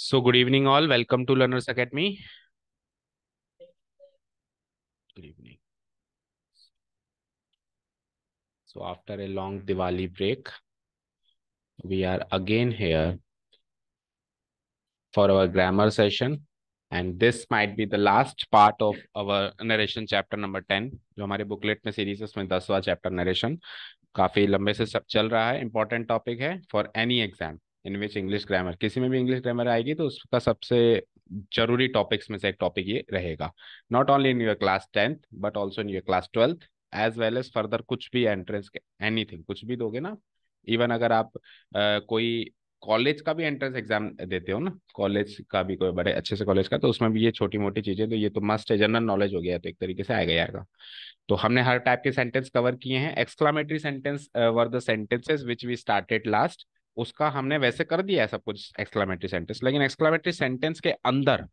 So good evening all. Welcome to Learners Academy. Good evening. So after a long Diwali break, we are again here for our grammar session, and this might be the last part of our narration chapter number 10. जो हमारे booklet में series है उसमें 10वां chapter narration काफी लंबे से सब चल रहा है. इंपॉर्टेंट टॉपिक है for any exam in which English grammar, किसी में भी इंग्लिश ग्रामर आएगी तो उसका सबसे जरूरी टॉपिक्स में से एक टॉपिक ये रहेगा. Not only in your class 10th but also in your class 12th as well as further. कुछ भी एंट्रेंस एनीथिंग कुछ भी दोगे ना, इवन अगर आप कोई कॉलेज का भी एंट्रेंस एग्जाम देते हो ना, कॉलेज का भी कोई बड़े अच्छे से कॉलेज का, तो उसमें भी ये छोटी मोटी चीजें तो ये तो मस्ट है, जनरल नॉलेज हो गया तो एक तरीके से आएगा ही आएगा. तो हमने हर टाइप के सेंटेंस कवर किए हैं. Exclamatory sentence were the sentences which we started last. उसका हमने वैसे कर दिया है सब कुछ एक्सक्लामेटरी सेंटेंस, लेकिन एक्सक्लामेटरी सेंटेंस के अंदर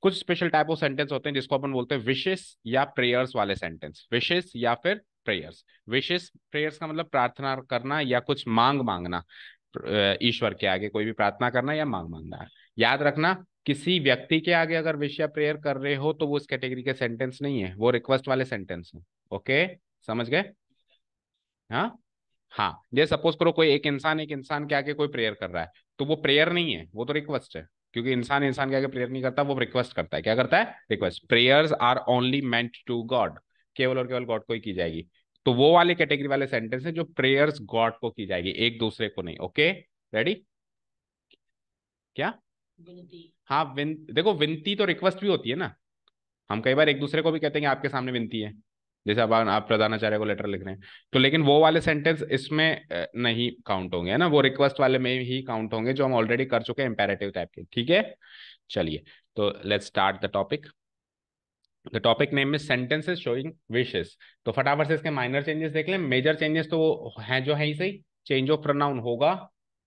कुछ स्पेशल टाइप ऑफ सेंटेंस होते हैं जिसको अपन बोलते हैं विशेस या प्रेयर्स वाले सेंटेंस. विशेस या फिर प्रेयर्स. विशेस प्रेयर्स का मतलब प्रार्थना करना या कुछ मांग मांगना, ईश्वर के आगे कोई भी प्रार्थना करना या मांग मांगना है. याद रखना, किसी व्यक्ति के आगे अगर विश या प्रेयर कर रहे हो तो वो इस कैटेगरी के सेंटेंस नहीं है, वो रिक्वेस्ट वाले सेंटेंस है. ओके, समझ गए? हाँ. हाँ, ये सपोज करो कोई एक इंसान के आगे कोई प्रेयर कर रहा है, तो वो प्रेयर नहीं है, वो तो रिक्वेस्ट है. क्योंकि इंसान इंसान के आगे प्रेयर नहीं करता, वो रिक्वेस्ट करता है. क्या करता है? Request. Prayers are only meant to God. केवल और केवल गॉड को ही की जाएगी. तो वो वाले कैटेगरी वाले सेंटेंस है जो प्रेयर्स गॉड को की जाएगी, एक दूसरे को नहीं. Okay, ready? क्या? हाँ, देखो विनती तो रिक्वेस्ट भी होती है ना. हम कई बार एक दूसरे को भी कहते हैं कि आपके सामने विनती है, जैसे अब आप प्रधानाचार्य को लेटर लिख रहे हैं. तो लेकिन वो वाले सेंटेंस इसमें नहीं काउंट होंगे, है ना. वो रिक्वेस्ट वाले में ही काउंट होंगे जो हम ऑलरेडी कर चुके हैं, इंपेरेटिव टाइप के. ठीक है, चलिए. तो let's start the topic. The topic name is sentences showing wishes. तो फटाफट से इसके माइनर चेंजेस देख लें. मेजर चेंजेस तो वो हैं जो है ही सही. चेंज ऑफ प्रोनाउन होगा,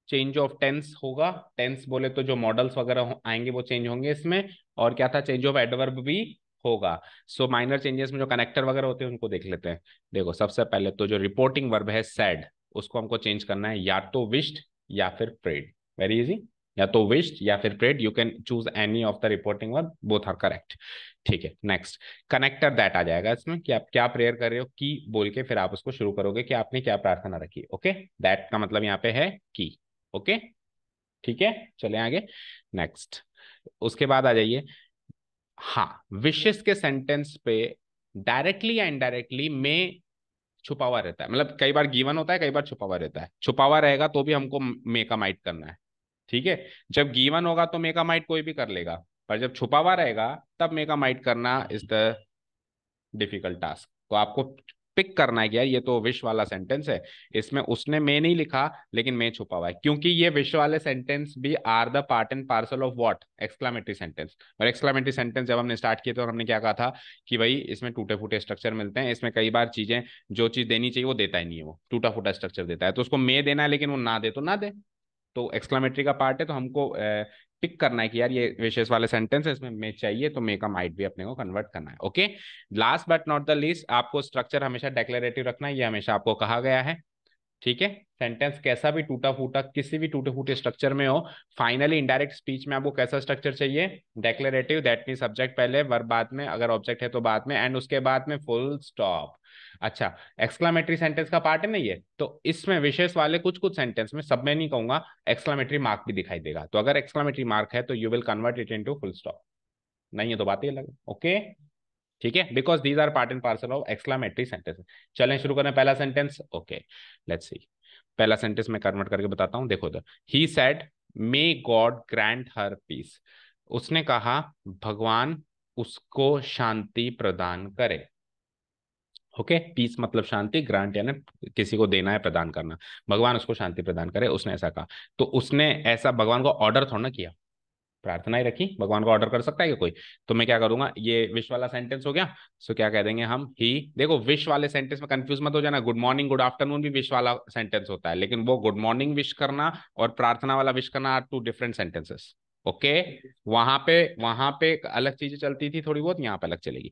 चेंज ऑफ टेंस होगा. टेंस बोले तो जो मॉडल्स वगैरह आएंगे वो चेंज होंगे इसमें. और क्या था? चेंज ऑफ एडवर्ब भी होगा. सो माइनर चेंजेस में जो कनेक्टर वगैरह होते हैं उनको देख लेते हैं. देखो, सबसे पहले तो जो रिपोर्टिंग वर्ब है सैड, उसको हमको चेंज करना है, या तो विश्ड या फिर प्रेड. Very easy. या तो विश्ड या फिर prayed, you can choose any of the reporting verb, both are correct. ठीक है, नेक्स्ट. कनेक्टर दैट आ जाएगा इसमें कि आप क्या प्रेयर कर रहे हो, की बोल के फिर आप उसको शुरू करोगे कि आपने क्या प्रार्थना रखी. ओके, दैट का मतलब यहाँ पे है की. ओके, ठीक है, चले आगे. नेक्स्ट. उसके बाद आ जाइए. हाँ, विशेष के सेंटेंस पे डायरेक्टली या इनडायरेक्टली में छुपा हुआ रहता है. मतलब कई बार गिवन होता है, कई बार छुपा हुआ रहता है. छुपा हुआ रहेगा तो भी हमको मे का माइट करना है. ठीक है. जब गिवन होगा तो मे का माइट कोई भी कर लेगा, पर जब छुपा हुआ रहेगा तब मे का माइट करना इज द डिफिकल्ट टास्क. तो आपको पिक करना है कि यार ये तो विश वाला सेंटेंस है, इसमें उसने मैं नहीं लिखा लेकिन मैं छुपा हुआ है, क्योंकि ये विश वाले सेंटेंस भी are the part and parcel of what? Exclamatory sentence. और एक्सक्लामेटरी सेंटेंस जब हमने स्टार्ट किया तो हमने क्या कहा था कि भाई इसमें टूटे फूटे स्ट्रक्चर मिलते हैं. इसमें कई बार चीजें, जो चीज देनी चाहिए वो देता ही नहीं है, वो टूटा फूटा स्ट्रक्चर देता है. तो उसको मैं देना है लेकिन वो ना दे तो ना दे. तो एक्सक्लामेटरी का पार्ट है, तो हमको पिक करना है कि यार ये विशेष वाले सेंटेंस है, इसमें मे चाहिए तो मे का माइट भी अपने को कन्वर्ट करना है. Okay. Last but not the least, आपको स्ट्रक्चर हमेशा डेक्लेरेटिव रखना है, ये हमेशा आपको कहा गया है. ठीक है. सेंटेंस कैसा भी टूटा फूटा, किसी भी टूटे फूटे स्ट्रक्चर में हो, फाइनली इनडायरेक्ट स्पीच में आपको कैसा स्ट्रक्चर चाहिए? डेक्लेरेटिव. दैट मीन सब्जेक्ट पहले, वर्ब बाद में, अगर ऑब्जेक्ट है तो बाद में, एंड उसके बाद में फुल स्टॉप. अच्छा, एक्सक्लामेटरी सेंटेंस का पार्ट है ना ये, तो इसमें विशेष वाले कुछ कुछ सेंटेंस में, सब में नहीं कहूंगा, एक्सक्लामेटरी मार्क भी दिखाई देगा. तो अगर एक्सक्लामेटरी मार्क है तो you will convert it into full stop. नहीं है तो बात ही अलग है. ओके, ठीक है, because these are part and parcel of exclamatory sentence. चलें शुरू करें पहला सेंटेंस. Okay, let's see. पहला सेंटेंस मैं कन्वर्ट करके बताता हूं. देखो, he said may God grant her peace. उसने कहा भगवान उसको शांति प्रदान करे. ओके, पीस मतलब शांति, ग्रांट यानी किसी को देना है, प्रदान करना. भगवान उसको शांति प्रदान करे, उसने ऐसा कहा. तो उसने ऐसा भगवान को ऑर्डर थोड़ा ना किया, प्रार्थना ही रखी. भगवान को ऑर्डर कर सकता है क्या कोई? तो मैं क्या करूंगा, ये विश वाला सेंटेंस हो गया. सो क्या कह देंगे हम? ही. देखो, विश वाले सेंटेंस में कंफ्यूज मत हो जाना, गुड मॉर्निंग गुड आफ्टरनून भी विश वाला सेंटेंस होता है, लेकिन वो गुड मॉर्निंग विश करना और प्रार्थना वाला विश करना are two different sentences. Okay. वहां पे अलग चीजें चलती थी थोड़ी बहुत, यहाँ पे अलग चलेगी.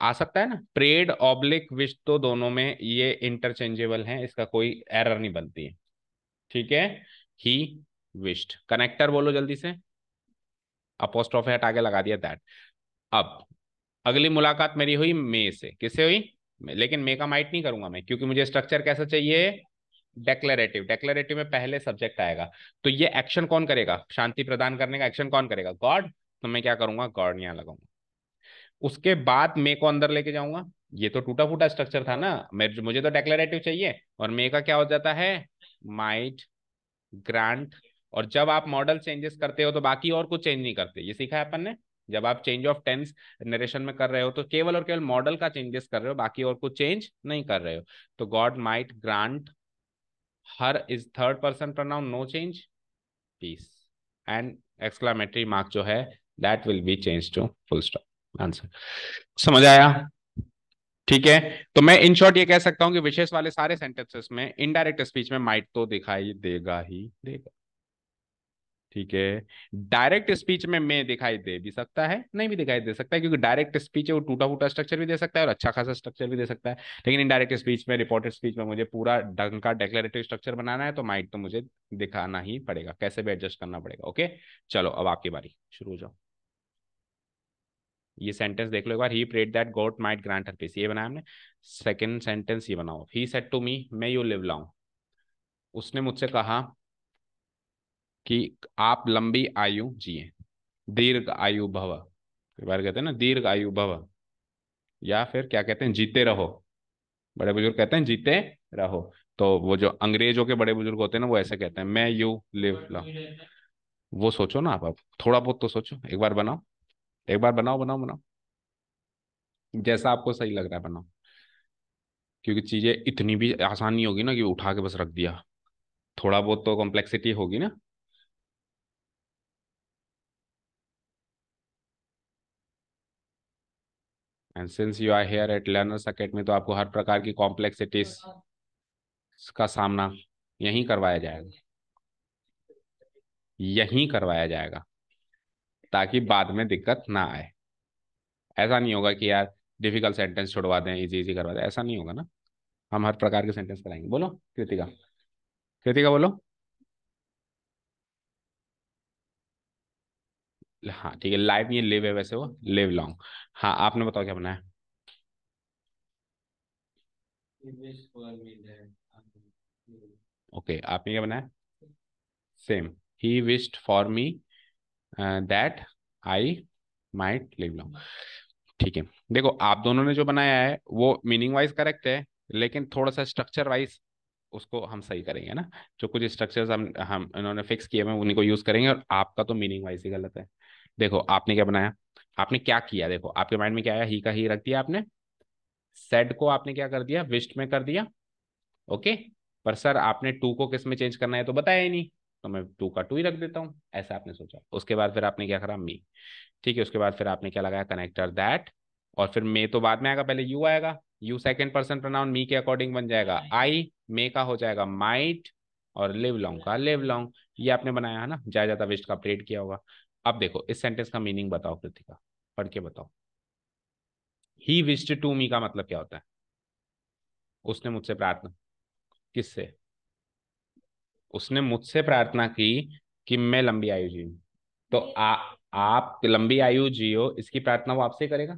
आ सकता है ना, प्रेड ऑब्लिक विश, तो दोनों में ये इंटरचेंजेबल हैं, इसका कोई एरर नहीं बनती है. ठीक है. He wished. कनेक्टर बोलो जल्दी से, अपोस्ट्रोफ हटा के लगा दिया दैट। अब अगली मुलाकात मेरी हुई मे से, किससे हुई? लेकिन मे का माइट नहीं करूंगा मैं, क्योंकि मुझे स्ट्रक्चर कैसा चाहिए? डेक्लेरेटिव। डेक्लेरेटिव में पहले सब्जेक्ट आएगा, तो ये एक्शन कौन करेगा? शांति प्रदान करने का एक्शन कौन करेगा? गॉड। तो मैं क्या करूंगा? गॉड यहाँ लगाऊंगा। उसके बाद मे को अंदर लेके जाऊंगा। ये तो टूटा फूटा स्ट्रक्चर था ना, मुझे तो डेक्लेरेटिव चाहिए, और मे का क्या हो जाता है? Might, grant. और जब आप मॉडल चेंजेस करते हो तो बाकी और कुछ चेंज नहीं करते, ये सीखा है अपन ने। जब आप चेंज ऑफ टेंस नरेशन में कर रहे हो तो केवल और केवल मॉडल का चेंजेस कर रहे हो, बाकी और कुछ चेंज नहीं कर रहे हो। तो God might grant her is third person pronoun, no change, peace. And exclamatory mark जो है that will be change to full stop. Answer समझ आया? ठीक है। तो मैं इन शॉर्ट ये कह सकता हूं कि विशेष वाले सारे सेंटेंसेस में इनडायरेक्ट स्पीच में माइट तो दिखाई देगा ही देगा। ठीक है। डायरेक्ट स्पीच में मैं दिखाई दे भी सकता है, नहीं भी दिखाई दे सकता है, क्योंकि डायरेक्ट स्पीच है वो टूटा फूटा स्ट्रक्चर भी दे सकता है और अच्छा खासा स्ट्रक्चर भी दे सकता है। लेकिन इनडायरेक्ट स्पीच में, रिपोर्टेड स्पीच में मुझे पूरा ढंग का डेक्लेरेटिव स्ट्रक्चर बनाना है, तो माइट तो मुझे दिखाना ही पड़ेगा, कैसे भी एडजस्ट करना पड़ेगा। ओके, चलो अब आपकी बारी, शुरू हो जाओ। ये सेंटेंस देख लो एक बार, he prayed that God might grant her peace, ये बनाया हमने। सेकंड सेंटेंस ये बनाओ, he said to me may you live long, उसने मुझसे कहा कि आप लंबी आयु जिए। दीर्घ आयु भव, कई बार कहते हैं ना दीर्घ आयु भव, या फिर क्या कहते हैं, जीते रहो। बड़े बुजुर्ग कहते हैं जीते रहो। तो वो जो अंग्रेजों के बड़े बुजुर्ग होते हैं ना, वो ऐसे कहते हैं मैं यू लिव लॉन्ग। वो सोचो ना आप, अब थोड़ा बहुत तो सोचो, एक बार बनाओ, एक बार बनाओ बनाओ बनाओ, जैसा आपको सही लग रहा है बनाओ, क्योंकि चीजें इतनी भी आसान नहीं होगी ना कि उठा के बस रख दिया, थोड़ा बहुत तो कॉम्प्लेक्सिटी होगी ना। And since you are here at learners academy, तो आपको हर प्रकार की कॉम्प्लेक्सिटीज का सामना यहीं करवाया जाएगा, यहीं करवाया जाएगा, ताकि बाद में दिक्कत ना आए। ऐसा नहीं होगा कि यार डिफिकल्ट सेंटेंस छुड़वा दें, इजी इजी करवा दें, ऐसा नहीं होगा ना। हम हर प्रकार के सेंटेंस कराएंगे। बोलो कृतिका, कृतिका बोलो। हाँ ठीक है, लाइव ये लिव है, वैसे वो लिव लॉन्ग। हाँ आपने बताओ क्या बनाया? ओके, आपने क्या बनाया? Same, he wished for me that I might live long. ठीक है। देखो आप दोनों ने जो बनाया है वो मीनिंग वाइज करेक्ट है, लेकिन थोड़ा सा स्ट्रक्चर वाइज उसको हम सही करेंगे ना। जो कुछ स्ट्रक्चर्स हम इन्होंने फिक्स किए हुए हैं उन्हीं को यूज करेंगे, और आपका तो मीनिंग वाइज ही गलत है। देखो आपने क्या बनाया, आपने क्या किया, देखो आपके माइंड में क्या आया, ही का ही रख दिया आपने। सेड को आपने क्या कर दिया, विश्ड में कर दिया। ओके। पर सर आपने टू को किस में चेंज करना है तो बताया ही नहीं, तो मैं टू का टू ही रख देता हूँ, ऐसा आपने सोचा। उसके बाद फिर आपने क्या करा, मी। ठीक है, उसके बाद फिर आपने क्या लगाया, कनेक्टर दैट। और फिर मे तो बाद में आएगा, पहले यू आएगा। यू सेकंड पर्सन प्रोनाउन मी के अकॉर्डिंग बन जाएगा आई, मे का हो जाएगा माइट, और लिव लॉन्ग का लिव लॉन्ग। ये आपने बनाया है ना, ज्यादा ज्यादा वेस्ट का अपडेट किया होगा। अब देखो इस सेंटेंस का मीनिंग बताओ कृतिका, पढ़ के बताओ। ही विश्ड टू मी का मतलब क्या होता है? उसने मुझसे प्रार्थना, किससे? उसने मुझसे प्रार्थना की कि मैं लंबी आयु जीऊं। तो आप लंबी आयु जियो, इसकी प्रार्थना वो आपसे करेगा।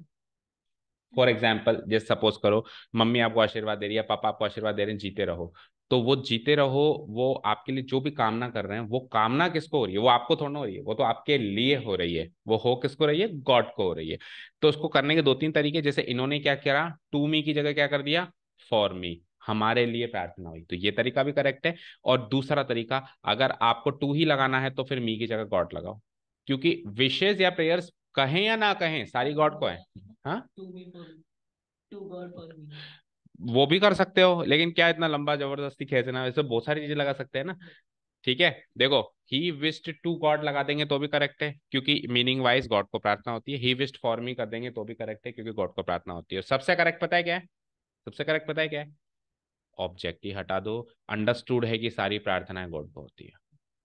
फॉर एग्जाम्पल जैसे सपोज करो, मम्मी आपको आशीर्वाद दे रही है, पापा आपको आशीर्वाद दे रहे हैं जीते रहो, तो वो जीते रहो, वो आपके लिए जो भी कामना कर रहे हैं, वो कामना किसको हो रही है? वो आपको थोड़ा ना हो रही है, वो तो आपके लिए हो रही है। वो हो किसको रही है? गॉड को हो रही है। तो उसको करने के दो तीन तरीके, जैसे इन्होंने क्या करा, टू मी की जगह क्या कर दिया, फॉर मी, हमारे लिए प्रार्थना हुई, तो ये तरीका भी करेक्ट है। और दूसरा तरीका, अगर आपको टू ही लगाना है तो फिर मी की जगह गॉड लगाओ, क्योंकि विशेष या प्रेयर्स कहें या ना कहें सारी गॉड को है। हाँ वो भी कर सकते हो, लेकिन क्या इतना लंबा जबरदस्ती खींचना, वैसे बहुत सारी चीजें लगा सकते हैं ना। ठीक है। देखो ही विश्ड टू गॉड लगा देंगे तो भी करेक्ट है, क्योंकि मीनिंग वाइज गॉड को प्रार्थना होती है। ही विश्ड फॉर मी कर देंगे तो भी करेक्ट है, क्योंकि गॉड को प्रार्थना होती है। सबसे करेक्ट पता है क्या है? सबसे करेक्ट पता है क्या है? ऑब्जेक्ट ही हटा दो, अंडरस्टूड है कि सारी प्रार्थनाएं गॉड को होती है,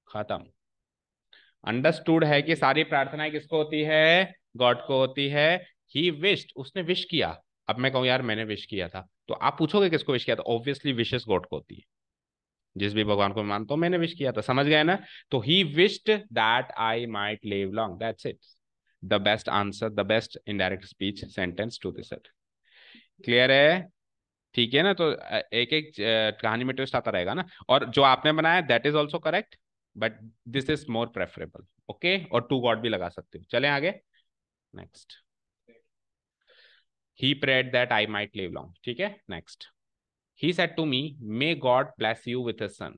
खत्म। अंडरस्टूड है कि सारी प्रार्थनाएं किसको होती है? गॉड को होती है। ही विश्ड, उसने विश किया। अब मैं कहूं यार मैंने विश किया था, तो आप पूछोगे किसको विश किया था? ऑब्वियसली विशेस गॉड को होती है। जिस भी भगवान को मानता हूँ मैंने विश किया था, समझ गए ना। तो he wished that I might live long, that's it. The best answer, the best indirect speech sentence to this it. Clear है? ठीक है ना। तो एक एक कहानी में ट्विस्ट आता रहेगा ना। और जो आपने बनाया that is also correct, but this is more preferable. Okay, और टू गॉड भी लगा सकते हो। चलें आगे। Next, he prayed that I might live long. ठीक है, next. He said to me, may God bless you with his son.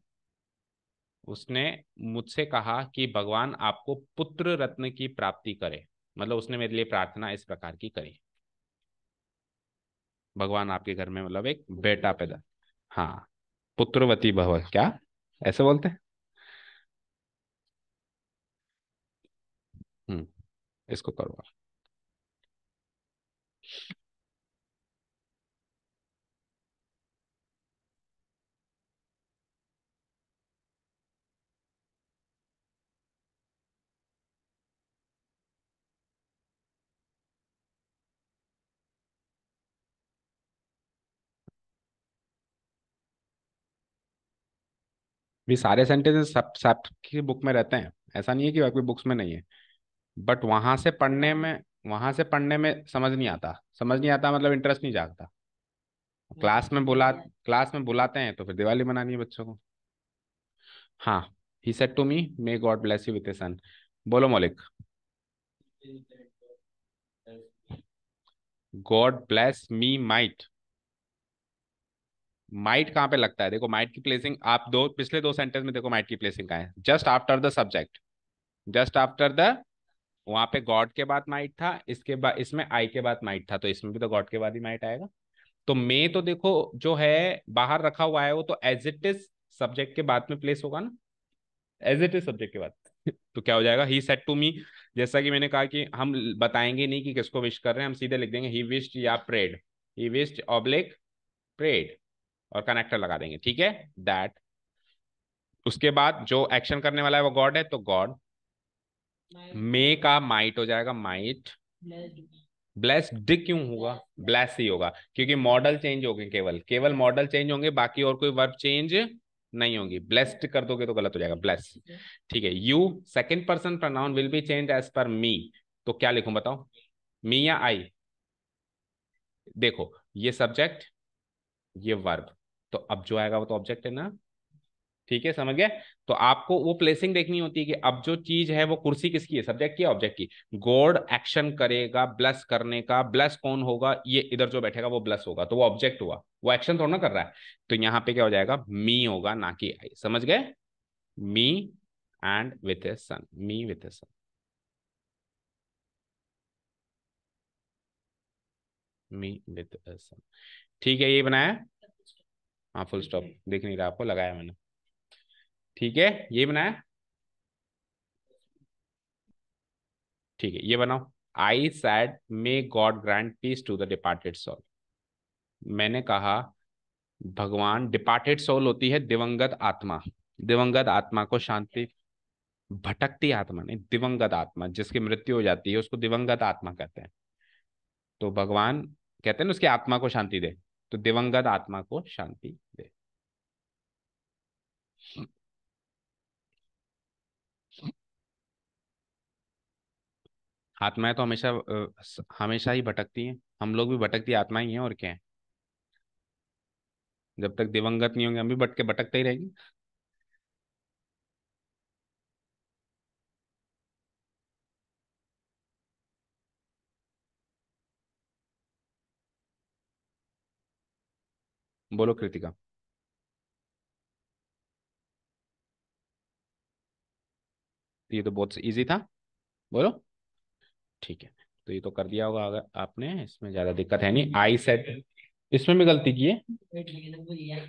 उसने मुझसे कहा कि भगवान आपको पुत्र रत्न की प्राप्ति करे। मतलब उसने मेरे लिए प्रार्थना इस प्रकार की करी, भगवान आपके घर में मतलब एक बेटा पैदा। हाँ, पुत्रवती भव, क्या ऐसे बोलते हैं? हम्म, इसको करो। भी सारे सेंटेंसेस सब सब की बुक में रहते हैं, ऐसा नहीं है कि बाकी बुक्स में नहीं है। बट वहां से पढ़ने में समझ नहीं आता मतलब इंटरेस्ट नहीं जागता। क्लास में बुलाते हैं तो फिर दिवाली मनानी है बच्चों को। हाँ, he said to me, may God bless you with a son. बोलो Maulik. God bless me might. Might कहाँ पे लगता है? देखो माइट की प्लेसिंग आप दो पिछले दो सेंटेंस में देखो, माइट की प्लेसिंग कहाँ है? Just after the subject, just after the. वहां पे गॉड के बाद माइट था, इसके बाद इसमें आई के बाद माइट था, तो इसमें भी तो गॉड के बाद ही माइट आएगा। तो मे तो देखो जो है बाहर रखा हुआ है वो तो एज इट इज सब्जेक्ट के बाद में प्लेस होगा ना, एज इट इज सब्जेक्ट के बाद। तो क्या हो जाएगा? He said to me. जैसा कि मैंने कहा कि हम बताएंगे नहीं कि किसको विश कर रहे हैं, हम सीधे लिख देंगे ही विश्ड या prayed. He wished oblique prayed, और कनेक्टर लगा देंगे। ठीक है, दैट। उसके बाद जो एक्शन करने वाला है वो गॉड है, तो गॉड। मे का माइट हो जाएगा माइट। ब्लेस्ड क्यों होगा? ब्लेस ही होगा क्योंकि मॉडल चेंज हो गए, केवल केवल मॉडल चेंज होंगे, बाकी और कोई वर्ब चेंज नहीं होगी। ब्लेस्ड कर दोगे तो गलत हो जाएगा, ब्लेस। ठीक है, you second person pronoun will be change as per me. तो क्या लिखूं बताओ, मी या आई? देखो, ये सब्जेक्ट, ये वर्ब, तो अब जो आएगा वो तो ऑब्जेक्ट है ना। ठीक है, समझ गए? तो आपको वो प्लेसिंग देखनी होती है कि अब जो चीज है वो कुर्सी किसकी है, सब्जेक्ट की या ऑब्जेक्ट की। गॉड एक्शन करेगा ब्लस करने का, ब्लस कौन होगा? ये इधर जो बैठेगा वो ब्लस होगा, तो वो ऑब्जेक्ट हुआ, वो एक्शन थोड़ा ना कर रहा है। तो यहाँ पे क्या हो जाएगा? मी होगा ना कि आई, समझ गए? Me and with a son, me with a son, me with a son. ठीक है, ये बनाया। हाँ, फुल स्टॉप दिख नहीं रहा आपको, लगाया मैंने। ठीक है, ये बनाया। ठीक है, ये बनाओ। I said may God grant peace to the departed soul. मैंने कहा भगवान, डिपार्टेड सोल होती है दिवंगत आत्मा, दिवंगत आत्मा को शांति। भटकती आत्मा नहीं, दिवंगत आत्मा, जिसकी मृत्यु हो जाती है उसको दिवंगत आत्मा कहते हैं। तो भगवान कहते हैं ना उसकी आत्मा को शांति दे, तो दिवंगत आत्मा को शांति दे। आत्माएं तो हमेशा हमेशा ही भटकती हैं, हम लोग भी भटकती आत्माएं ही हैं, और क्या है। जब तक दिवंगत नहीं होंगे हम भी भटके भटकते ही रहेंगे। बोलो कृतिका। ये तो बहुत इजी था, बोलो। ठीक है, तो ये तो कर दिया होगा अगर आपने, इसमें ज्यादा दिक्कत है नहीं। आई सेट, इसमें भी गलती की है।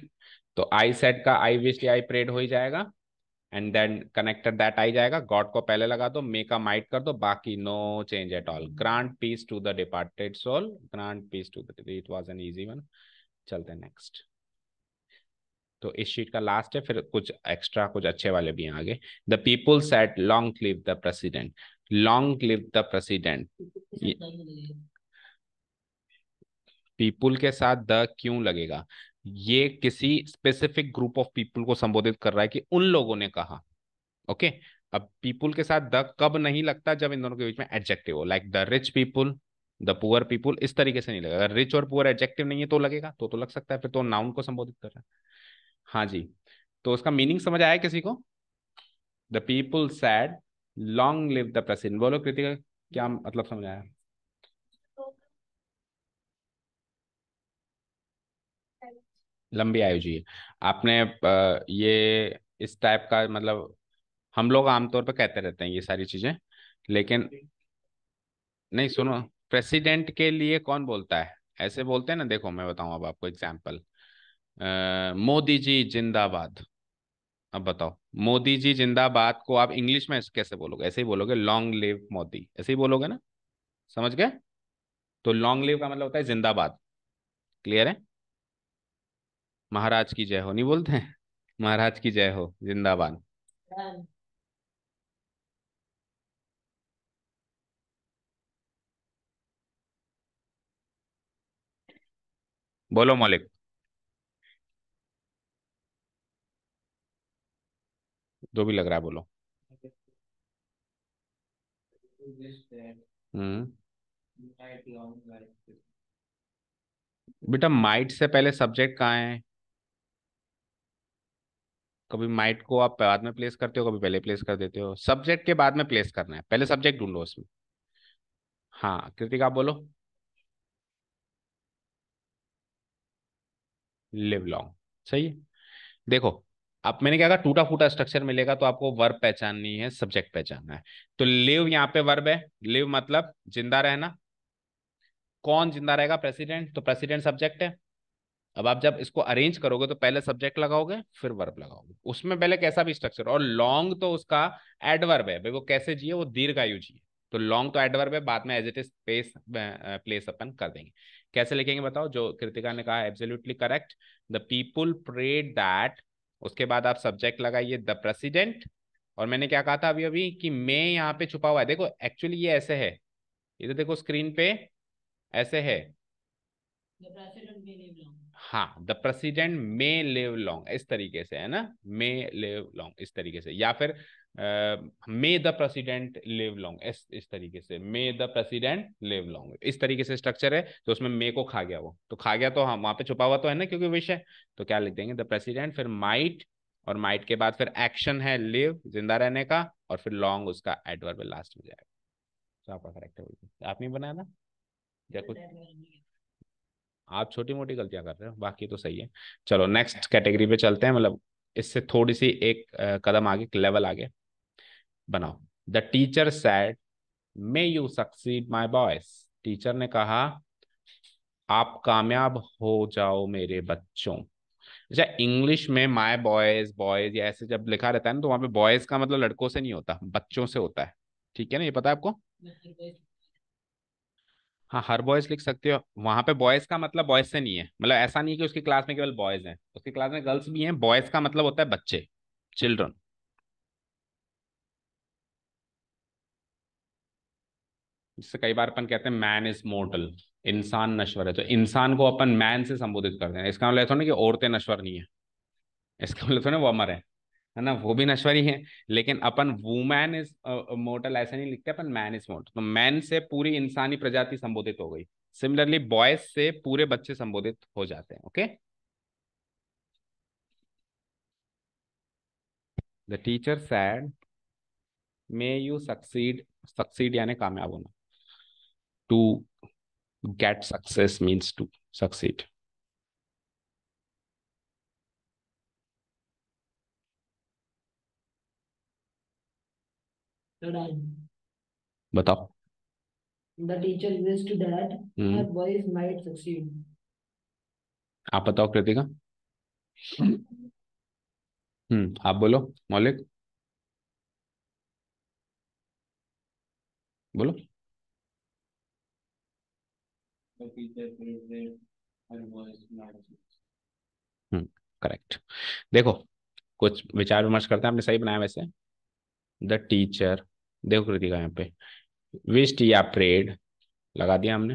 तो आई सेट का आई विश आई प्रेड हो ही जाएगा, and then connected that I जाएगा। गॉड को पहले लगा दो, मे का माइट कर दो, बाकी no change at all. Grant peace to the departed soul, grant peace to the, it was an easy one. चलते हैं नेक्स्ट। तो इस शीट का लास्ट है, फिर कुछ एक्स्ट्रा कुछ अच्छे वाले भी हैं आगे। The people set long live the president. Long live the president, people के साथ द क्यों लगेगा? ये किसी स्पेसिफिक ग्रुप ऑफ पीपल को संबोधित कर रहा है कि उन लोगों ने कहा। ओके। अब पीपुल के साथ द कब नहीं लगता, जब इन दोनों के बीच में एडजेक्टिव हो, like the rich people, the poor people, इस तरीके से नहीं लगेगा। अगर रिच और पुअर एडजेक्टिव नहीं है तो लगेगा, तो लग सकता है, फिर तो नाउन को संबोधित कर रहा है। हाँ जी। तो उसका मीनिंग समझ आया किसी को? The people sad long live the president. बोलो कृतिका, क्या मतलब समझ आया? लंबी आयु जी। आपने ये इस टाइप का मतलब, हम लोग आमतौर पर कहते रहते हैं ये सारी चीजें, लेकिन नहीं, सुनो। प्रेसिडेंट के लिए कौन बोलता है? ऐसे बोलते हैं ना, देखो मैं बताऊं अब आपको एग्जाम्पल। मोदी जी जिंदाबाद। अब बताओ, मोदी जी जिंदाबाद को आप इंग्लिश में कैसे बोलोगे? ऐसे ही बोलोगे, लॉन्ग लिव मोदी, ऐसे ही बोलोगे ना। समझ गए? तो लॉन्ग लिव का मतलब होता है जिंदाबाद। क्लियर है? महाराज की जय हो नहीं बोलते हैं? महाराज की जय हो, जिंदाबाद। बोलो मौलिक। जो भी लग रहा है बोलो। हम्म। बेटा, माइट से पहले सब्जेक्ट कहाँ है? कभी माइट को आप बाद में प्लेस करते हो, कभी पहले प्लेस कर देते हो। सब्जेक्ट के बाद में प्लेस करना है, पहले सब्जेक्ट ढूंढो उसमें। हाँ कृतिका, आप बोलो। Live long. सही है। देखो, अब मैंने क्या कहा, टूटा फूटा स्ट्रक्चर मिलेगा तो आपको वर्ब पहचाननी है, सब्जेक्ट पहचानना है। तो लिव यहाँ पे वर्ब है। लिव मतलब जिंदा रहना। कौन जिंदा रहेगा? प्रेसिडेंट, तो प्रेसिडेंट सब्जेक्ट है। अब आप जब इसको अरेंज करोगे तो पहले सब्जेक्ट लगाओगे फिर वर्ब लगाओगे, उसमें पहले कैसा भी स्ट्रक्चर। और लॉन्ग तो उसका एडवर्ब है भाई, वो कैसे जिए, वो दीर्घायु जिए। तो लॉन्ग तो एडवर्ब है, बाद में as it is place place अपन कर देंगे। कैसे लिखेंगे बताओ? जो कृतिका ने कहा absolutely correct. The people prayed that, उसके बाद आप सब्जेक्ट लगाइए द प्रेसिडेंट। और मैंने क्या कहा था अभी अभी कि मैं यहाँ पे छुपा हुआ है, देखो एक्चुअली ये ऐसे है, ये तो देखो स्क्रीन पे ऐसे है। हाँ, the president may live long, इस तरीके से है ना, मे लिव लॉन्ग इस तरीके से, या फिर मे द प्रेसिडेंट लिव लॉन्ग, इस तरीके से, मे द प्रेसिडेंट लिव लॉन्ग, इस तरीके से स्ट्रक्चर है। तो उसमें मे को खा गया, वो तो खा गया, तो हम वहां पे छुपा हुआ तो है ना, क्योंकि विषय। तो क्या लिख देंगे? द प्रेसिडेंट, फिर माइट, और माइट के बाद फिर एक्शन है लिव, जिंदा रहने का, और फिर लॉन्ग उसका एडवर्ब लास्ट में जाएगा। तो आपका करेक्ट है, आपने बनाया ना? या कुछ आप छोटी मोटी गलतियां कर रहे हो, बाकी तो सही है। चलो नेक्स्ट कैटेगरी पे चलते हैं, मतलब इससे थोड़ी सी एक कदम आगे, लेवल आगे बनाओ। The teacher said may you succeed my boys. Teacher ने कहा आप कामयाब हो जाओ मेरे बच्चों। अच्छा, इंग्लिश में माई बॉयज, बॉयज या ऐसे जब लिखा रहता है ना, तो वहां पे बॉयज का मतलब लड़कों से नहीं होता, बच्चों से होता है। ठीक है ना, ये पता है आपको? हाँ, हर बॉयज लिख सकते हो, वहां पे बॉयज का मतलब बॉयज से नहीं है, मतलब ऐसा नहीं है कि उसकी क्लास में केवल बॉयज हैं, उसकी क्लास में गर्ल्स भी हैं। बॉयज का मतलब होता है बच्चे, चिल्ड्रन। जिससे कई बार अपन कहते हैं मैन इज मोर्टल, इंसान नश्वर है, तो इंसान को अपन मैन से संबोधित करते हैं। इसका मतलब ऐसा नहीं कि औरतें नश्वर नहीं है, इसका मतलब थोड़ा वो अमर है ना, वो भी नश्वर ही है। लेकिन अपन वुमैन इज मोर्टल ऐसे नहीं लिखते, अपन मैन इज मोर्टल, तो मैन से पूरी इंसानी प्रजाति संबोधित हो गई। सिमिलरली बॉयज से पूरे बच्चे संबोधित हो जाते हैं। Okay. The teacher said may you succeed, succeed यानी कामयाब होना, to get success means to succeed. बताओ। The teacher wished that her hmm. boys might succeed. आप बताओ कृतिका। आप बोलो मौलिक, बोलो। करेक्ट। देखो, कुछ विचार विमर्श करते हैं, आपने सही बनाया वैसे। द टीचर, देखो कृतिका यहाँ पे विश्ड या प्रेड लगा दिया हमने,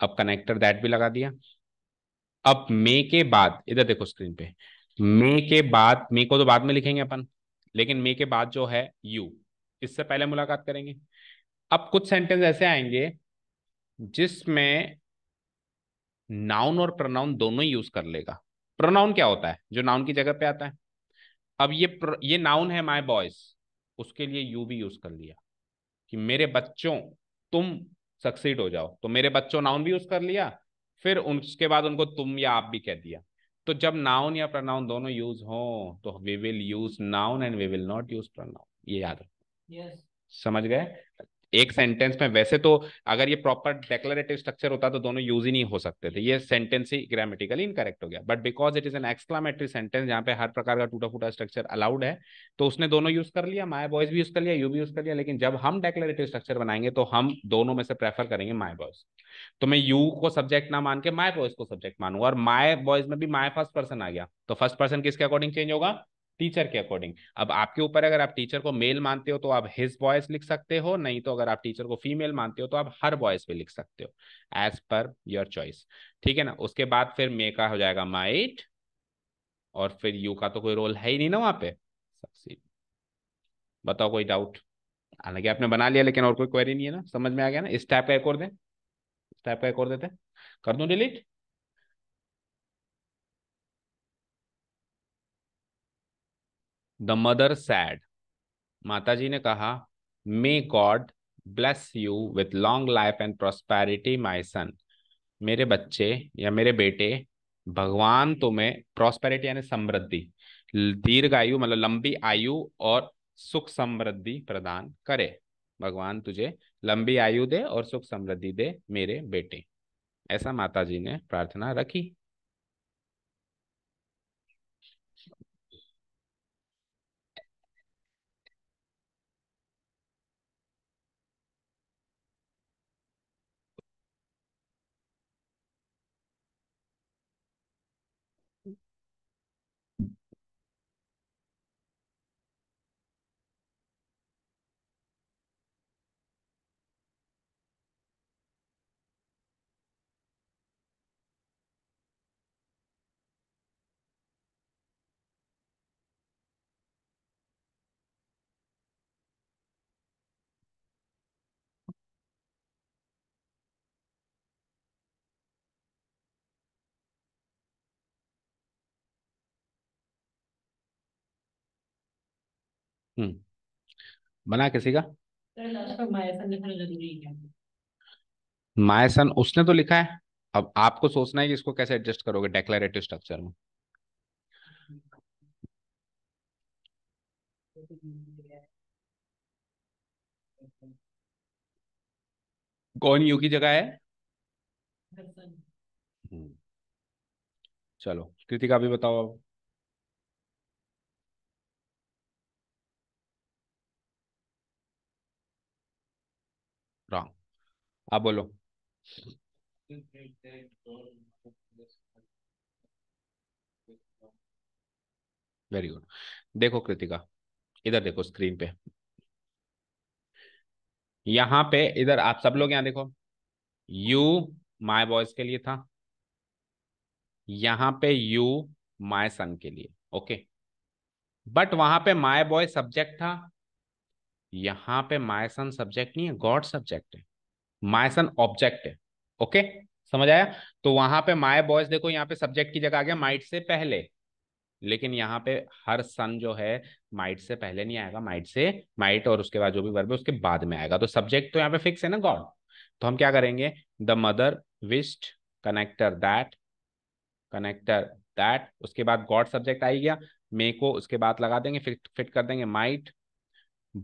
अब कनेक्टर दैट भी लगा दिया। अब मे के बाद इधर देखो स्क्रीन पे, मे के बाद, मे को तो बाद में लिखेंगे अपन, लेकिन मे के बाद जो है यू, इससे पहले मुलाकात करेंगे। अब कुछ सेंटेंस ऐसे आएंगे जिसमें नाउन और प्रोनाउन दोनों ही यूज कर लेगा। प्रोनाउन क्या होता है, जो नाउन की जगह पे आता है। अब ये नाउन है माय बॉयज, उसके लिए यू भी यूज कर लिया कि मेरे बच्चों तुम सक्सीड हो जाओ, तो मेरे बच्चों नाउन भी यूज कर लिया, फिर उसके बाद उनको तुम या आप भी कह दिया। तो जब नाउन या प्रोनाउन दोनों यूज हो तो we will use noun and we will not use pronoun, ये याद रखो। Yes. समझ गए। एक सेंटेंस में वैसे तो अगर ये प्रॉपर डेक्लरेटिव स्ट्रक्चर होता तो दोनों यूज ही नहीं हो सकते थे, ये सेंटेंस ही ग्रामेटिकली इनकरेक्ट हो गया, but because it is an exclamatory sentence जहाँ पे हर प्रकार का टूटा फूटा स्ट्रक्चर अलाउड है, तो उसने दोनों यूज कर लिया, माय बॉयज भी यूज कर लिया, यू भी यूज कर लिया। लेकिन जब हम डेक्लरेटिव स्ट्रक्चर बनाएंगे तो हम दोनों में से प्रेफर करेंगे माय बॉयज। तो मैं यू को सब्जेक्ट ना मान के माय बॉयज को सब्जेक्ट मानूंगा, और माय बॉयज में भी माय फर्स्ट पर्सन आ गया, तो फर्स्ट पर्सन किसके अकॉर्डिंग चेंज होगा, टीचर के अकॉर्डिंग। अब आपके ऊपर, अगर आप टीचर को मेल मानते हो तो आप हिज बॉयज लिख सकते हो, नहीं तो अगर आप टीचर को फीमेल मानते हो तो आप हर बॉयज पे लिख सकते हो, एज पर योर चॉइस। ठीक है ना। उसके बाद फिर मे का हो जाएगा माइट, और फिर यू का तो कोई रोल है ही नहीं ना वहां पे, सक्सीड। बताओ कोई डाउट। हालांकि आपने बना लिया, लेकिन और कोई क्वेरी नहीं है ना, समझ में आ गया ना। इस टाइप का एक और दें, इस टाइप का एक और देते, कर दूं डिलीट। द मदर सैड, माता जी ने कहा, may God bless you with long life and prosperity my son, मेरे बच्चे या मेरे बेटे, भगवान तुम्हें प्रॉस्पेरिटी यानी समृद्धि, दीर्घ आयु मतलब लंबी आयु और सुख समृद्धि प्रदान करे। भगवान तुझे लंबी आयु दे और सुख समृद्धि दे मेरे बेटे, ऐसा माता जी ने प्रार्थना रखी। हम्म। बना किसी का। सर लास्ट में माय सन लिखना जरूरी है। माय सन उसने तो लिखा है, अब आपको सोचना है कि इसको कैसे एडजस्ट करोगे डेक्लेरेटिव स्ट्रक्चर में। कौन यू की जगह है। हम्म, चलो कृतिका भी बताओ अब। रॉन्ग। आप बोलो। Very good. देखो कृतिका, इधर देखो स्क्रीन पे, यहाँ पे इधर आप सब लोग यहाँ देखो, यू माय बॉयज के लिए था, यहाँ पे यू माय सन के लिए, ओके। बट वहां पे माय बॉय सब्जेक्ट था, यहाँ पे माय सन सब्जेक्ट नहीं है, गॉड सब्जेक्ट है, माय सन ऑब्जेक्ट है। ओके, समझ आया। तो वहां पे माय बॉयज देखो, यहाँ पे सब्जेक्ट की जगह आ गया माइट से पहले, लेकिन यहाँ पे हर सन जो है माइट से पहले नहीं आएगा, माइट से, माइट और उसके बाद जो भी वर्ब है उसके बाद में आएगा, तो सब्जेक्ट तो यहाँ पे फिक्स है ना, गॉड। तो हम क्या करेंगे, the mother wished, connector that, connector that, उसके बाद गॉड सब्जेक्ट आ ही गया, मे को उसके बाद लगा देंगे, फिट फिट कर देंगे माइट,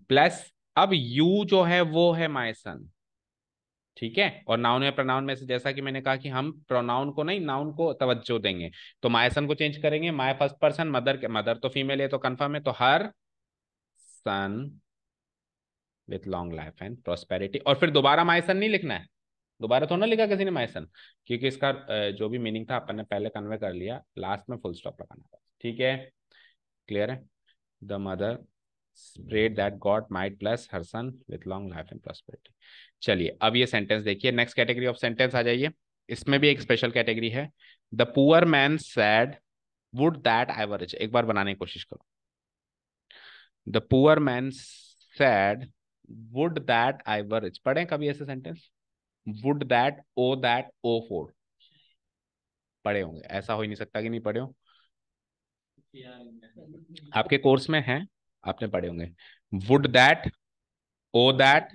प्लस अब यू जो है वो है माय सन। ठीक है। और नाउन या प्रोनाउन में से जैसा कि मैंने कहा कि हम प्रोनाउन को नहीं नाउन को तवज्जो देंगे, तो माय सन को चेंज करेंगे, माय फर्स्ट पर्सन, मदर के, मदर तो फीमेल है तो कंफर्म है, तो her son with long life and prosperity, और फिर दोबारा माय सन नहीं लिखना है, दोबारा थोड़ा ना लिखा किसी ने माय सन, क्योंकि इसका जो भी मीनिंग था अपन ने पहले कन्वे कर लिया, लास्ट में फुल स्टॉप लगाना था। ठीक है, क्लियर है। The mother prayed that God might bless her son with long life and prosperity। चलिए अब ये सेंटेंस देखिए, नेक्स्ट कैटेगरी ऑफ सेंटेंस आ जाइए। इसमें भी एक स्पेशल कैटेगरी है। The poor man said would that I were rich. एक बार बनाने की कोशिश करो। The poor man said would that I were rich. पढ़े कभी ऐसे sentence? Would that O that O for पढ़े होंगे, ऐसा हो ही नहीं सकता कि नहीं पढ़े हो। आपके कोर्स में है, आपने पढ़े होंगे। Would that O that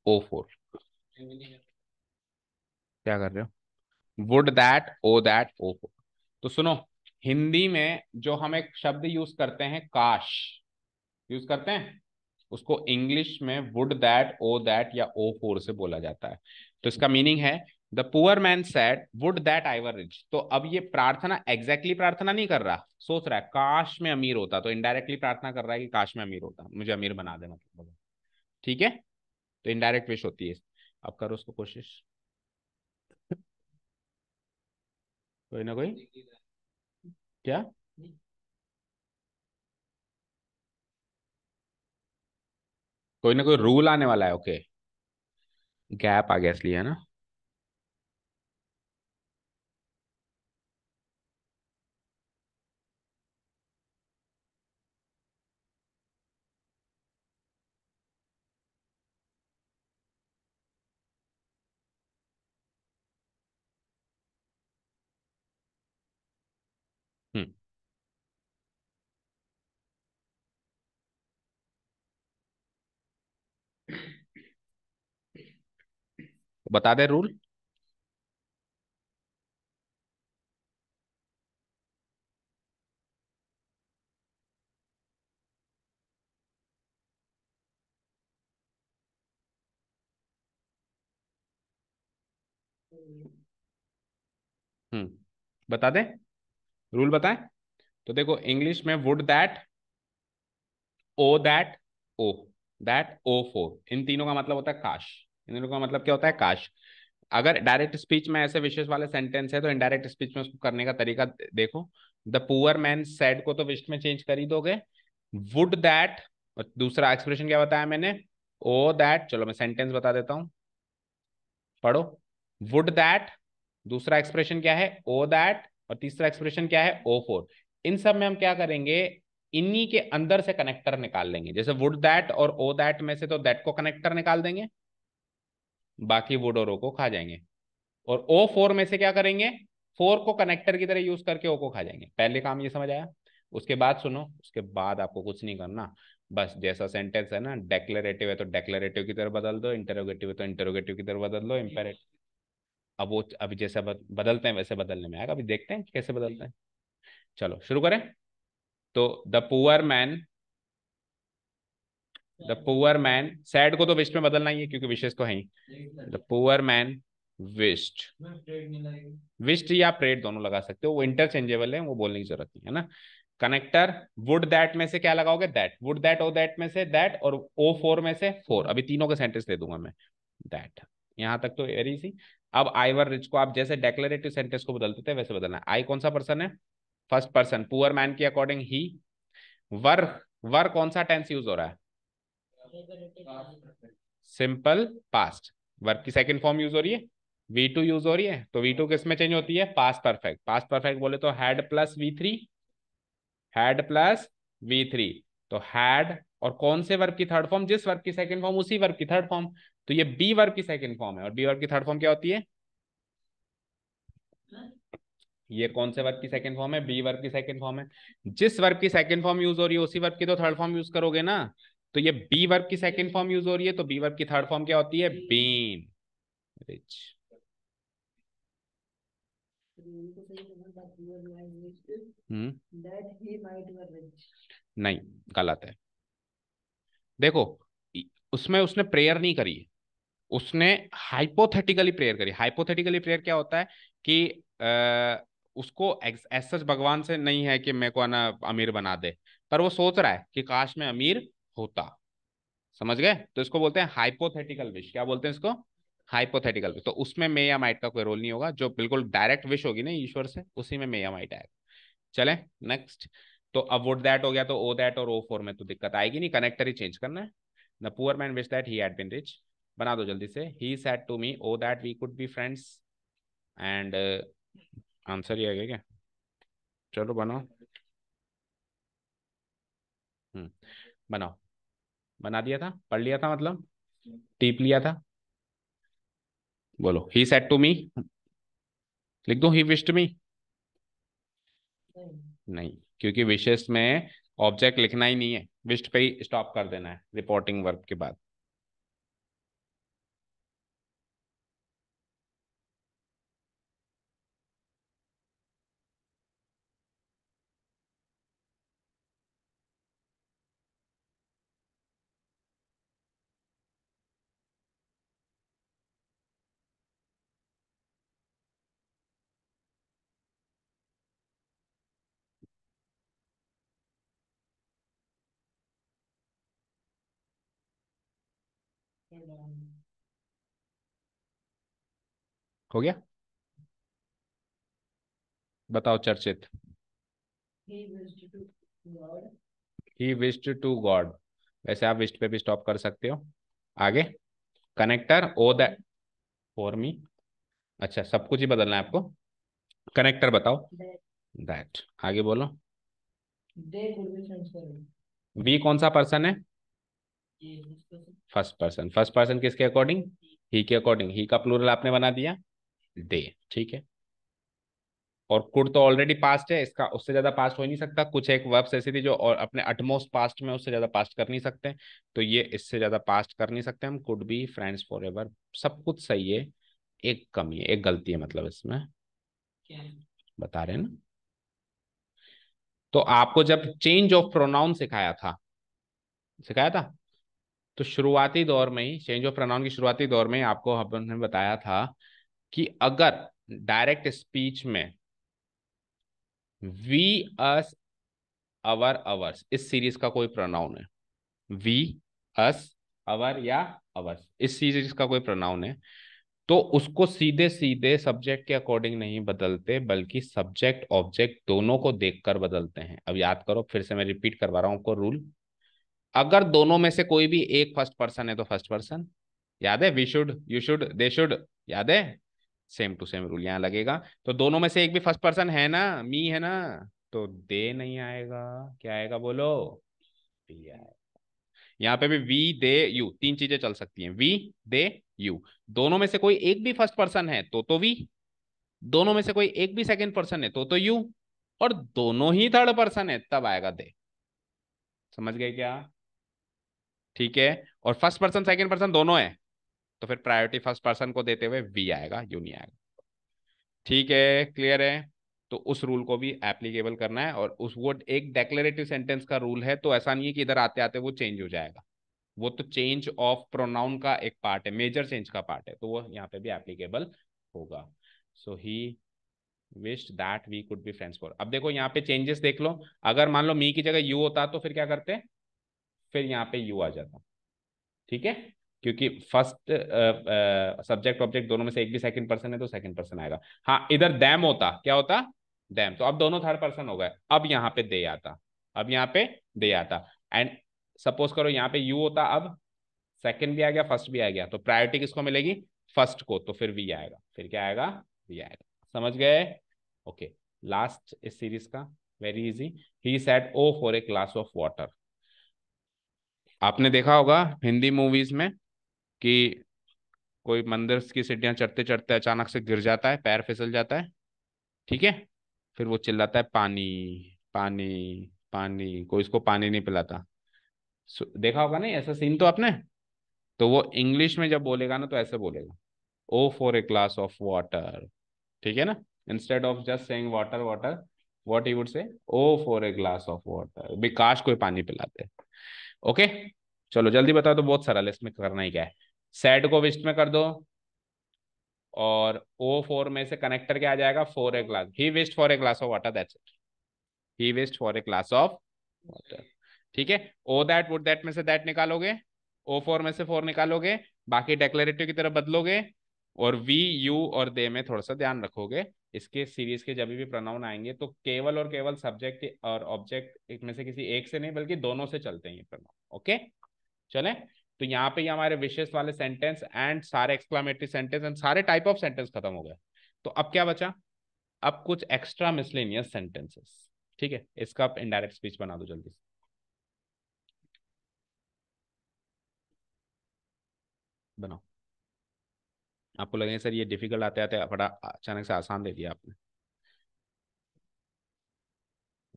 O for. क्या कर रहे हो? Would that O that O for. तो सुनो, हिंदी में जो हम एक शब्द यूज करते हैं काश, यूज करते हैं, उसको इंग्लिश में वुड दैट ओ दैट या ओ फोर से बोला जाता है। तो इसका मीनिंग है the poor man said would that I were rich. तो अब ये प्रार्थना एग्जैक्टली प्रार्थना नहीं कर रहा, सोच रहा है काश में अमीर होता, तो इनडायरेक्टली प्रार्थना कर रहा है कि काश में अमीर होता, मुझे अमीर बना दे मतलब। ठीक है, तो इनडायरेक्ट विश होती है। अब करो उसको कोशिश, कोई ना कोई। क्या? कोई ना कोई रूल आने वाला है, ओके। गैप आ गया इसलिए, है ना। हम्म। बता दे रूल। बता दे, रूल बताए। तो देखो इंग्लिश में would that O that O that O for, इन तीनों का मतलब होता है काश। इन तीनों का मतलब क्या होता है? काश। अगर डायरेक्ट स्पीच में ऐसे विशेष वाले सेंटेंस है तो इनडायरेक्ट स्पीच में उसको करने का तरीका देखो। द पुअर मैन सेड को तो विश में चेंज कर ही दोगे। वुड दैट, और दूसरा एक्सप्रेशन क्या बताया मैंने? ओ दैट। चलो मैं सेंटेंस बता देता हूं, पढ़ो। वुड दैट, दूसरा एक्सप्रेशन क्या है? ओ दैट, और तीसरा एक्सप्रेशन क्या है? ओ फोर। इन सब में हम क्या करेंगे? इन्हीं के अंदर से कनेक्टर निकाल लेंगे। जैसे वुड दैट और ओ दैट में से तो दैट को कनेक्टर निकाल देंगे, बाकी वुड और ओ को खा जाएंगे। और ओ फोर में से क्या करेंगे? फोर को कनेक्टर की तरह यूज करके ओ को खा जाएंगे। पहले काम ये समझ आया। उसके बाद सुनो, उसके बाद आपको कुछ नहीं करना। बस जैसा सेंटेंस है ना, डेक्लेरेटिव है तो डेक्लेरेटिव की तरह बदल दो, इंटरोगेटिव है तो इंटरोगेटिव की तरह बदल दो, इम्पेरेटिव। अब वो अभी जैसा बदलते हैं वैसे बदलने में आएगा, अभी देखते हैं कैसे बदलते हैं। चलो शुरू करें। तो द पुअर मैन सैड को तो विश में बदलना ही है क्योंकि विशेष तो है ही। The poor man wished, wished या प्रेड दोनों लगा सकते हो, वो इंटरचेंजेबल है, वो बोलने की जरूरत नहीं है ना। कनेक्टर वुड दैट में से क्या लगाओगे? That. Would that O that में से दैट, और ओ फोर में से फोर। अभी तीनों के सेंटेंस दे दूंगा मैं। दैट, यहां तक तो वेरी सी। अब आई वर रिच को आप जैसे डेक्लेरेटिव सेंटेंस को बदलते थे वैसे बदलना है। आई कौन सा पर्सन है? First person. पुअर मैन के अकॉर्डिंग ही। वर, वर कौन सा टेंस यूज हो रहा है? Simple past. वर्ब की सेकंड फॉर्म यूज हो रही है, वी टू यूज हो रही है। तो वी टू किस में चेंज होती है? Past perfect. पास्ट परफेक्ट बोले तो had plus we three, had plus we three. तो हैड, और कौन से वर्ब की थर्ड फॉर्म? जिस वर्ब की सेकंड फॉर्म उसी वर्ब की थर्ड फॉर्म। तो ये बी वर्ब की सेकंड फॉर्म है, और बी वर्ब की थर्ड फॉर्म क्या होती है? ये कौन से वर्ब की सेकंड फॉर्म है? बी वर्ब की सेकंड फॉर्म है। जिस वर्ब की सेकंड फॉर्म यूज हो रही है उसी वर्ब की तो थर्ड फॉर्म यूज करोगे ना। तो ये बी वर्ब की सेकंड फॉर्म यूज हो रही है, तो बी वर्ब की थर्ड फॉर्म क्या होती है? Been rich. हम्म। नहीं, गलत है। देखो, उसमें उसने प्रेयर नहीं करी, उसने हाइपोथेटिकली प्रेयर करी। हाइपोथेटिकली प्रेयर क्या होता है कि उसको एज सच भगवान से नहीं है कि मेरे को ना अमीर बना दे, पर वो सोच रहा है कि काश मैं अमीर होता। समझ गए? तो इसको बोलते हैं हाइपोथेटिकल विश। क्या बोलते हैं इसको? Hypothetical wish. तो उसमें मे या माइट का कोई रोल नहीं होगा। जो बिल्कुल डायरेक्ट विश होगी ना ईश्वर से, उसी में मे या माइट आएगा। चले नेक्स्ट। तो अब वुड दैट हो गया, तो ओ दैट और ओ फोर में तो दिक्कत आएगी नहीं, कनेक्टर ही चेंज करना है। The poor man wish that he had been rich. बना दो जल्दी से। He said to me O that we could be friends and answer ये है क्या? चलो बनाओ। बनाओ। बना दिया था, पढ़ लिया था, मतलब टीप लिया था। बोलो ही सेड टू मी, लिख दो ही विश्ड मी। नहीं, क्योंकि विशेष में ऑब्जेक्ट लिखना ही नहीं है, विश्ड पे ही स्टॉप कर देना है रिपोर्टिंग वर्ब के बाद। हो गया? बताओ चर्चित। ही विश्ड टू गॉड, वैसे आप विश्ड पे भी स्टॉप कर सकते हो। आगे connector O that for me. अच्छा, सब कुछ ही बदलना है आपको। कनेक्टर बताओ। दैट। आगे बोलो। वी कौन सा पर्सन है? First person. फर्स्ट पर्सन किसके अकॉर्डिंग? ही के अकॉर्डिंग। ही का प्लूरल आपने बना दिया दे, ठीक है। और कुड तो ऑलरेडी पास्ट है, इसका उससे ज्यादा पास्ट हो ही नहीं सकता। कुछ एक वर्ब्स ऐसी थी जो और अपने अटमोस्ट पास्ट में उससे ज्यादा पास्ट कर नहीं सकते, तो ये इससे ज्यादा पास्ट कर नहीं सकते हम। Could be friends for ever, सब कुछ सही है। एक कमी है, एक गलती है, मतलब इसमें बता रहे हैं ना। तो आपको जब चेंज ऑफ प्रोनाउन सिखाया था, सिखाया था, तो शुरुआती दौर में ही चेंज ऑफ प्रोनाउन की शुरुआती दौर में ही आपको हमने बताया था कि अगर डायरेक्ट स्पीच में वी, अस, अवर, अवर्स इस सीरीज का कोई प्रोनाउन है, वी, अस, अवर या अवर्स इस सीरीज का कोई प्रोनाउन है, तो उसको सीधे सीधे सब्जेक्ट के अकॉर्डिंग नहीं बदलते, बल्कि सब्जेक्ट ऑब्जेक्ट दोनों को देखकर बदलते हैं। अब याद करो, फिर से मैं रिपीट करवा रहा हूं आपको रूल। अगर दोनों में से कोई भी एक फर्स्ट पर्सन है तो फर्स्ट पर्सन, याद है? We should, you should, they should, याद है? सेम टू सेम रूल यहां लगेगा। तो दोनों में से एक भी फर्स्ट पर्सन है ना, मी है ना, तो दे नहीं आएगा। क्या आएगा बोलो? भी आएगा। यहाँ पे भी वी, दे, यू तीन चीजें चल सकती हैं। We, they, you. दोनों में से कोई एक भी फर्स्ट पर्सन है तो वी। दोनों में से कोई एक भी सेकंड पर्सन है तो यू। और दोनों ही थर्ड पर्सन है तब आएगा दे। समझ गए क्या? ठीक है। और फर्स्ट पर्सन सेकंड पर्सन दोनों है, तो फिर प्रायोरिटी फर्स्ट पर्सन को देते हुए वी आएगा, यू नहीं आएगा। ठीक है, क्लियर है? तो उस रूल को भी एप्लीकेबल करना है। और उस वो एक डेक्लेरेटिव सेंटेंस का रूल है, तो ऐसा नहीं है कि इधर आते आते वो चेंज हो जाएगा। वो तो चेंज ऑफ प्रोनाउन का एक पार्ट है, मेजर चेंज का पार्ट है, तो वो यहाँ पे भी एप्लीकेबल होगा। So he wished that we could be friends for. अब देखो यहाँ पे चेंजेस देख लो। अगर मान लो मी की जगह यू होता तो फिर क्या करते? फिर यहाँ पे यू आ जाता, ठीक है। क्योंकि फर्स्ट सब्जेक्ट ऑब्जेक्ट दोनों में से एक भी सेकंड पर्सन है तो सेकंड पर्सन आएगा। हाँ, इधर दैम होता, क्या होता? दैम, तो अब दोनों थर्ड पर्सन हो गए। अब यहाँ पे दे आता, अब यहाँ पे दे आता। एंड सपोज करो यहाँ पे यू होता, अब सेकंड भी आ गया, फर्स्ट भी आ गया, तो प्रायोरिटी किसको मिलेगी? फर्स्ट को, तो फिर वी आएगा। फिर क्या आएगा? वी आएगा। समझ गए? ओके। लास्ट इस सीरीज का, very easy. He said O for a glass of water. आपने देखा होगा हिंदी मूवीज में कि कोई मंदिर की सीढ़ियां चढ़ते चढ़ते अचानक से गिर जाता है, पैर फिसल जाता है, ठीक है। फिर वो चिल्लाता है पानी, पानी, पानी, कोई इसको पानी नहीं पिलाता। देखा होगा नहीं ऐसा सीन तो आपने? तो वो इंग्लिश में जब बोलेगा ना तो ऐसे बोलेगा, O for a glass of water, ठीक है ना। Instead of just saying water water, what he would say, O for a glass of water, Vikas कोई पानी पिलाते। ओके। चलो जल्दी बताओ, तो बहुत सरल है, इसमें करना ही क्या है। सैड को विस्ट में कर दो, और ओ फोर में से कनेक्टर क्या आ जाएगा? For a glass, he wished for a glass of water, that's it. He wished for a glass of water, ठीक है। ओ दैट वुड दैट में से दैट निकालोगे, ओ फोर में से फोर निकालोगे, बाकी डेक्लेरेटिव की तरफ बदलोगे, और वी, यू और दे में थोड़ा सा ध्यान रखोगे। इसके सीरीज के जब भी प्रोनाउन आएंगे तो केवल और केवल सब्जेक्ट और ऑब्जेक्ट एक में से किसी एक से नहीं बल्कि दोनों से चलते हैं ये प्रोनाउन। ओके, चलें। तो यहाँ पे ये हमारे विशेष वाले सेंटेंस एंड सारे एक्सक्लामेटरी सेंटेंस एंड सारे टाइप ऑफ सेंटेंस खत्म हो गए। तो अब क्या बचा? अब कुछ एक्स्ट्रा मिसलेनियस सेंटेंसेस। ठीक है, इसका आप इनडायरेक्ट स्पीच बना दो जल्दी से। बनाओ। आपको लगे सर ये डिफिकल्ट आते आते बड़ा अचानक से आसान दे दिया आपने।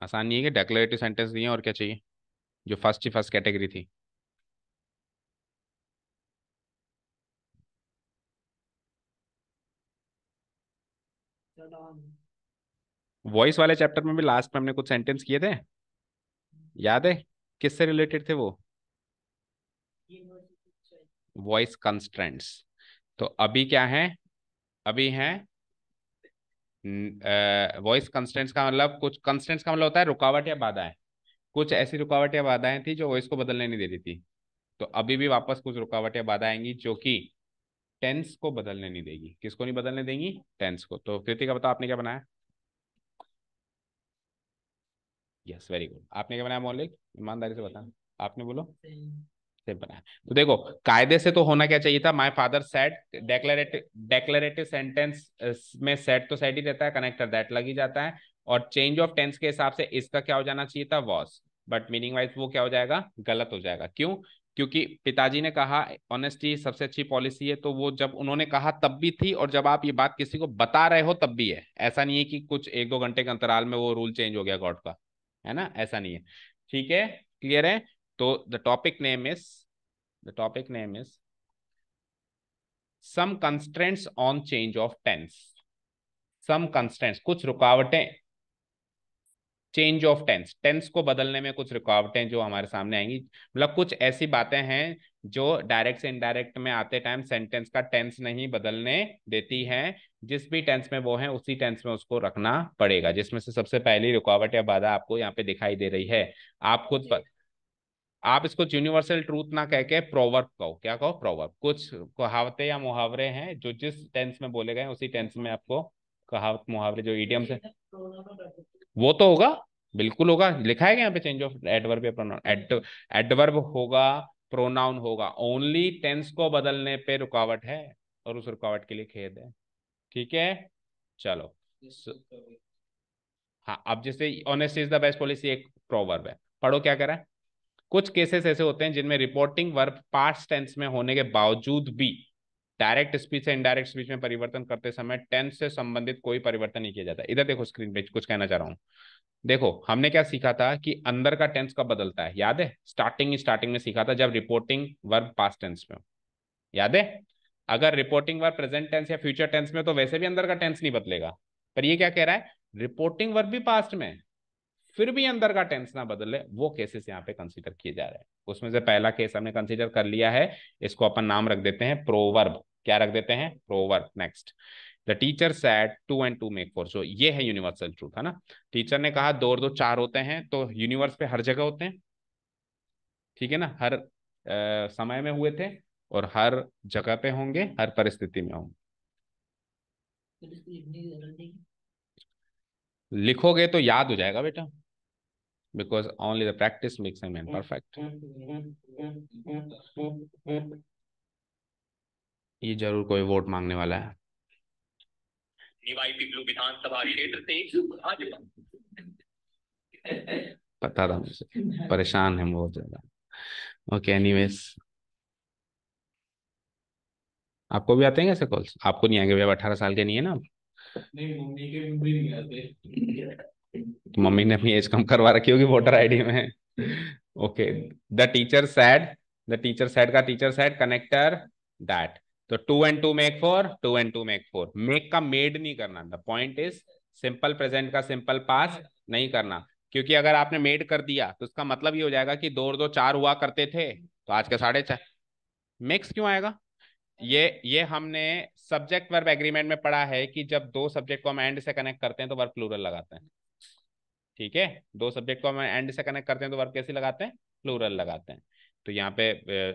आसान नहीं है कि डेक्लेरेटिव सेंटेंस दिए और क्या चाहिए, जो फर्स्ट कैटेगरी थी। वॉइस वाले चैप्टर में भी लास्ट में हमने कुछ सेंटेंस किए थे, याद है? किससे रिलेटेड थे वो? Voice constraints. तो अभी क्या है? अभी है वॉइस कंस्ट्रेंट्स का मतलब, कुछ कंस्ट्रेंट्स का मतलब होता है रुकावट या बाधाएं। कुछ ऐसी रुकावट या बाधाएं थी जो वॉइस को बदलने नहीं दे रही थी। तो अभी भी वापस कुछ रुकावट या बाधा आएंगी जो कि टेंस को बदलने नहीं देगी। किसको नहीं बदलने देंगी? टेंस को। तो कृतिका बताओ आपने क्या बनाया? Yes, very good. आपने क्या बनाया मौलिक? ईमानदारी से बता। आपने बोलो। से बनाया। तो देखो, कायदे से तो होना क्या चाहिए था? My father said. Declarative sentence में सेड तो सेड ही रहता है, कनेक्टर दैट लग ही जाता है। और चेंज ऑफ टेंस के हिसाब से इसका क्या हो जाना चाहिए था? वॉस। बट मीनिंग वाइज वो क्या हो जाएगा? गलत हो जाएगा। क्यों? क्योंकि पिताजी ने कहा ऑनेस्टी सबसे अच्छी पॉलिसी है, तो वो जब उन्होंने कहा तब भी थी, और जब आप ये बात किसी को बता रहे हो तब भी है। ऐसा नहीं है कि कुछ एक दो घंटे के अंतराल में वो रूल चेंज हो गया गॉड का, है ना? ऐसा नहीं है। ठीक है, क्लियर है? तो the topic name is some constraints on change of tense. Some constraints, कुछ रुकावटें। चेंज ऑफ टेंस, टेंस को बदलने में कुछ रुकावटें जो हमारे सामने आएंगी, मतलब कुछ ऐसी बातें हैं जो डायरेक्ट से इनडायरेक्ट में आते टाइम सेंटेंस का टेंस नहीं बदलने देती हैं। जिस भी टेंस में वो है उसी टेंस में उसको रखना पड़ेगा, जिसमें से सबसे पहली रुकावट या बाधा आपको यहाँ पे दिखाई दे रही है। आप खुद आप इसको यूनिवर्सल ट्रूथ ना कह के प्रोवर्ब कहो। क्या कहो? प्रोवर्ब। कुछ कहावतें या मुहावरे हैं जो जिस टेंस में बोले गए उसी टेंस में आपको, कहावत मुहावरे जो इडियम्स है वो तो होगा। बिल्कुल होगा, लिखा है क्या यहाँ पे? चेंज ऑफ एडवर्ब या प्रोनाउन। एडवर्ब होगा, प्रोनाउन होगा, ओनली टेंस को बदलने पे रुकावट है, और उस रुकावट के लिए खेद है। ठीक है, चलो। हाँ, अब जैसे honesty is the best policy एक प्रोवर्ब है, पढ़ो क्या कह रहा है। कुछ केसेस ऐसे होते हैं जिनमें रिपोर्टिंग वर्ब पास्ट टेंस में होने के बावजूद भी डायरेक्ट स्पीच से इनडायरेक्ट स्पीच में परिवर्तन करते समय टेंस से संबंधित कोई परिवर्तन नहीं किया जाता। इधर देखो, स्क्रीन पे कुछ कहना चाह रहा हूं। देखो, हमने क्या सीखा था कि अंदर का टेंस कब बदलता है, याद है? स्टार्टिंग में सीखा था जब रिपोर्टिंग वर्ब पास्ट टेंस में हो, याद है? अगर रिपोर्टिंग वर्ब प्रेजेंट टेंस या फ्यूचर टेंस में, तो वैसे भी अंदर का टेंस नहीं बदलेगा। पर ये क्या कह रहा है? रिपोर्टिंग वर्ब भी पास्ट में, फिर भी अंदर का टेंस ना बदले, वो केसेस यहाँ पे कंसीडर किए जा रहे हैं। उसमें से पहला केस हमने कंसीडर कर लिया है, इसको अपन नाम रख देते हैं प्रोवर्ब। क्या रख देते हैं? Proverb. Next, the teacher said 2 and 2 make 4। सो ये है यूनिवर्सल ट्रूथ, है ना? टीचर ने कहा 2 और 2 4 होते हैं, तो यूनिवर्स पे हर जगह होते हैं। ठीक है ना? हर समय में हुए थे, और हर जगह पे होंगे, हर परिस्थिति में होंगे। लिखोगे तो याद हो जाएगा बेटा, because only the practice makes a man perfect. ये जरूर कोई वोट मांगने वाला है। निवाई पिपलू विधानसभा क्षेत्र से भाजपा। पता था मुझे, परेशान है बहुत ज्यादा। ओके, एनीवेज, आपको भी आते हैं कैसे कॉल्स? आपको नहीं आएंगे भैया, 18 साल के नहीं है ना आप? नहीं, मम्मी के भी नहीं आते। तो मम्मी ने अपनी एज कम करवा रखी होगी वोटर आईडी में। ओके, द टीचर सेड, का टीचर सेड कनेक्टर दैट। तो 2 and 2 make 4, 2 and 2 make 4। Make का मेड नहीं करना, the point is simple present का सिंपल पास नहीं करना। क्योंकि अगर आपने मेड कर दिया तो उसका मतलब ये हो जाएगा कि 2 और 2 4 हुआ करते थे, तो आज के 4.5। मिक्स क्यों आएगा? ये हमने सब्जेक्ट वर्ब एग्रीमेंट में पढ़ा है कि जब दो सब्जेक्ट को हम एंड से कनेक्ट करते हैं तो वर्ब प्लूरल लगाते हैं। ठीक है, दो सब्जेक्ट को हम एंड से कनेक्ट करते हैं तो वर्ब कैसे लगाते हैं? प्लूरल लगाते हैं। तो यहाँ पे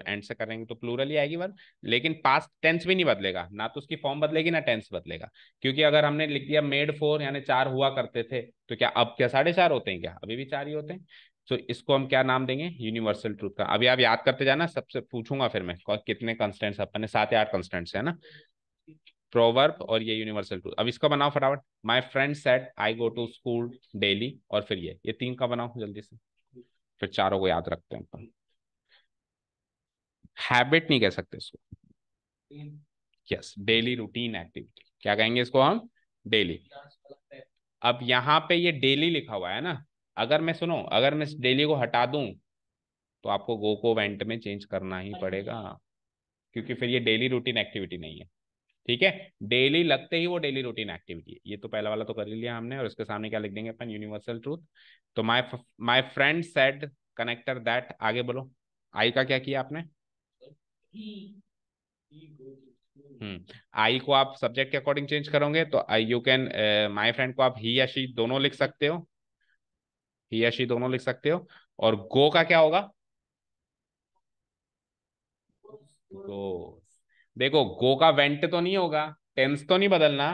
एंड से करेंगे तो प्लूरल ही आएगी वर्ब। लेकिन पास्ट टेंस भी नहीं बदलेगा, ना तो उसकी फॉर्म बदलेगी ना टेंस बदलेगा। क्योंकि अगर हमने लिख दिया मेड 4 यानी 4 हुआ करते थे, तो क्या अब क्या 4.5 होते हैं? क्या अभी भी 4 ही होते हैं? सो इसको हम क्या नाम देंगे, यूनिवर्सल ट्रूथ का। अभी आप याद करते जाना, सबसे पूछूंगा फिर मैं कितने कंस्टेंट्स, अपन ने 7 या 8 कंस्टेंट्स है ना, प्रोवर्ब और ये यूनिवर्सल ट्रूथ। अब इसका बनाओ फटाफट। My friend said I go to school daily, और फिर ये 3 का बनाओ जल्दी से, फिर चारों को याद रखते हैं अपन। हैबिट नहीं कह सकते इसको, यस डेली रूटीन एक्टिविटी, क्या कहेंगे इसको हम, डेली। अब यहाँ पे ये डेली लिखा हुआ है ना, अगर मैं सुनो, अगर मैं डेली को हटा दूं तो आपको गो को वेंट में चेंज करना ही पड़ेगा, क्योंकि फिर ये डेली रूटीन एक्टिविटी नहीं है। ठीक है, डेली लगते ही वो डेली रूटीन एक्टिविटी है। ये तो पहला वाला तो कर ही लिया हमने, और उसके सामने क्या लिख देंगे अपन, यूनिवर्सल ट्रूथ। तो my friend said connector that, आगे बोलो। आई का क्या किया आपने, आई को आप सब्जेक्ट के अकॉर्डिंग चेंज करोगे तो आई यू कैन, माय फ्रेंड को आप ही या शी दोनों लिख सकते हो, ही या शी दोनों लिख सकते हो। और गो का क्या होगा, गो। देखो गो का वेंट तो नहीं होगा, टेंस तो नहीं बदलना,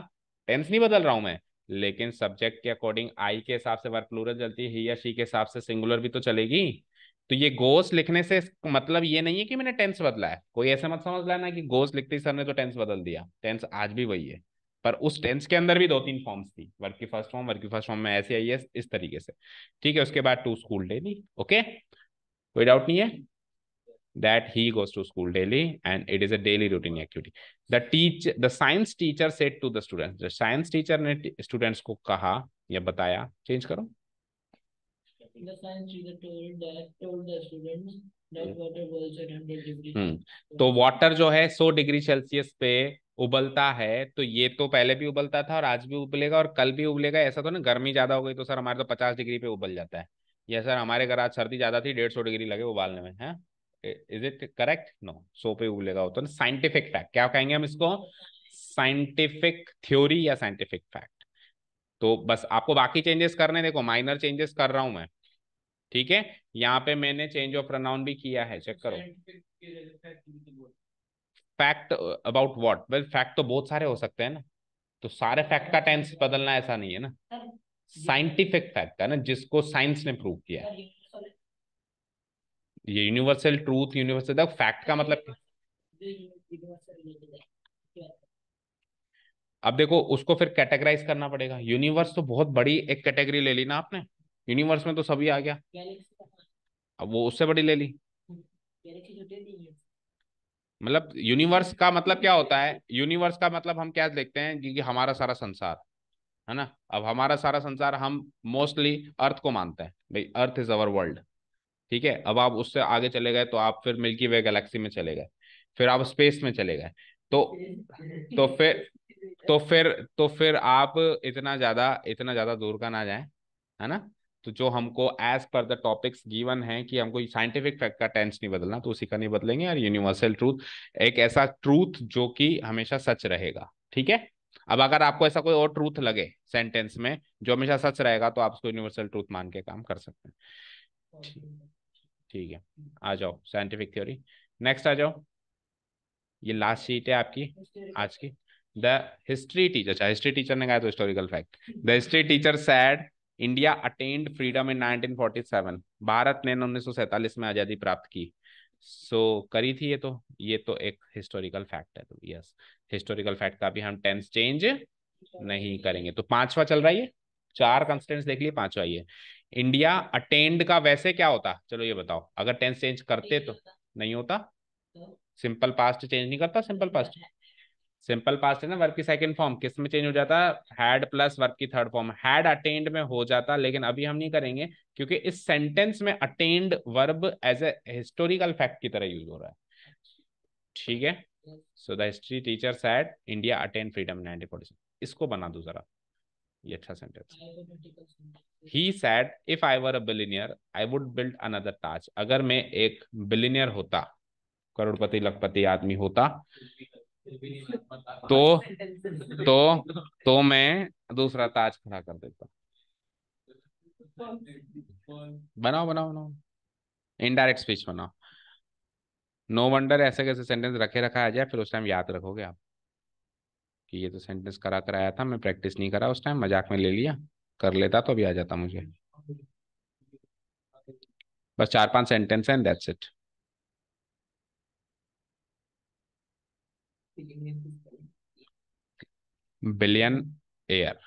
टेंस नहीं बदल रहा हूं मैं, लेकिन सब्जेक्ट के अकॉर्डिंग आई के हिसाब से वर्ब प्लूरल चलती है, ही या शी के हिसाब से सिंगुलर भी तो चलेगी। तो ये गोस लिखने से मतलब ये नहीं है कि मैंने टेंस बदला है, कोई ऐसे मत समझ लेना कि गोस लिखते ही सर ने तो टेंस बदल दिया, टेंस आज भी वही है। पर उस टेंस के अंदर भी 2-3 फॉर्म्स थी, वर्ब की फर्स्ट फॉर्म, वर्ब की फर्स्ट फॉर्म में ऐसे आई है इस तरीके से। ठीक है, उसके बाद टू स्कूल डेली, ओके, कोई डाउट नहीं है, that he goes to school daily and it is a daily routine activity. The science teacher said to the students, the science teacher ने students को कहा या बताया, चेंज करो। The science teacher told the students that water boils at 100 degrees. तो water जो है 100 degree Celsius पे उबलता है, तो ये तो पहले भी उबलता था और आज भी उबलेगा और कल भी उबलेगा। ऐसा तो ना गर्मी ज्यादा हो गई तो सर हमारे तो 50 डिग्री पे उबल जाता है, या सर हमारे घर आज सर्दी ज्यादा थी 150 डिग्री लगे उबालने में, है इज इट करेक्ट, नो, 100 पे उबलेगा हो तो साइंटिफिक फैक्ट, क्या कहेंगे हम इसको, साइंटिफिक थ्योरी या साइंटिफिक फैक्ट। तो बस आपको बाकी चेंजेस करने, देखो माइनर चेंजेस कर रहा हूं मैं, ठीक है। यहाँ पे मैंने चेंज ऑफ प्रोनाउन भी किया है, चेक करो। Fact about what, well fact तो बहुत सारे हो सकते हैं ना, तो सारे फैक्ट का टेंस बदलना ऐसा नहीं है ना, साइंटिफिक फैक्ट है ना, जिसको साइंस ने प्रूव किया है। ये यूनिवर्सल ट्रूथ, यूनिवर्सल फैक्ट का मतलब, अब देखो उसको फिर कैटेगराइज करना पड़ेगा। यूनिवर्स तो बहुत बड़ी एक कैटेगरी ले ली ना आपने, यूनिवर्स में तो सभी आ गया, अब वो उससे बड़ी ले ली। मतलब यूनिवर्स का मतलब क्या होता है, यूनिवर्स का मतलब हम क्या देखते हैं कि हमारा सारा संसार, है ना। अब हमारा सारा संसार हम मोस्टली अर्थ को मानते हैं, भाई अर्थ इज अवर वर्ल्ड, ठीक है। अब आप उससे आगे चले गए तो आप फिर मिल्की वे गैलेक्सी में चले गए, फिर आप स्पेस में चले गए, तो तो फिर तो फिर आप इतना ज्यादा दूर का ना जाए, है ना। तो जो हमको as per the topics given है कि हमको साइंटिफिक फैक्ट का टेंस नहीं बदलना, तो उसी का नहीं बदलेंगे। और यूनिवर्सल ट्रूथ एक ऐसा ट्रूथ जो कि हमेशा सच रहेगा, ठीक है। अब अगर आपको ऐसा कोई और ट्रूथ लगे सेंटेंस में जो हमेशा सच रहेगा, तो आप उसको यूनिवर्सल ट्रूथ मान के काम कर सकते हैं। ठीक है, आ जाओ साइंटिफिक थ्योरी, नेक्स्ट आ जाओ। ये लास्ट शीट है आपकी आज की। द हिस्ट्री टीचर, अच्छा हिस्ट्री टीचर ने कहा तो historical fact, the history teacher said India attend freedom इन 1947, भारत ने 1947 में आजादी प्राप्त की। करी थी ये तो एक हिस्टोरिकल फैक्ट है, तो यस हिस्टोरिकल फैक्ट का भी हम टेंस चेंज नहीं करेंगे। तो पांचवा चल रहा है ये, 4 कंस्टेंट्स देख लिए, पांचवा ये। इंडिया अटेंड का वैसे क्या होता, चलो ये बताओ, अगर टेंस चेंज करते तो नहीं होता, सिंपल पास्ट चेंज नहीं करता, सिंपल पास्ट, सिंपल पास्ट है ना, वर्ब की सेकंड फॉर्म किस में चेंज हो जाता, हैड प्लस वर्ब की थर्ड फॉर्म, हैड अटेंड में हो जाता, लेकिन अभी हम नहीं करेंगे क्योंकि इस सेंटेंस में attend verb as a historical fact की तरह यूज हो रहा है, ठीक है। So the history teacher said India attend freedom 1947, इसको बना दो जरा, ये अच्छा sentence. He said if I were a billionaire I would build another Taj, अगर मैं एक बिलियनियर होता, करोड़पति लखपति आदमी होता, तो तो मैं दूसरा ताज खड़ा कर देता। बनाओ बनाओ बनाओ, इनडायरेक्ट स्पीच बनाओ। नो वंडर ऐसे कैसे सेंटेंस रखे रखा आ जाए, फिर उस टाइम याद रखोगे आप कि ये तो सेंटेंस करा कराया था, मैं प्रैक्टिस नहीं करा उस टाइम, मजाक में ले लिया, कर लेता तो अभी आ जाता मुझे। बस 4-5 सेंटेंस है, दैट्स इट। Billion air.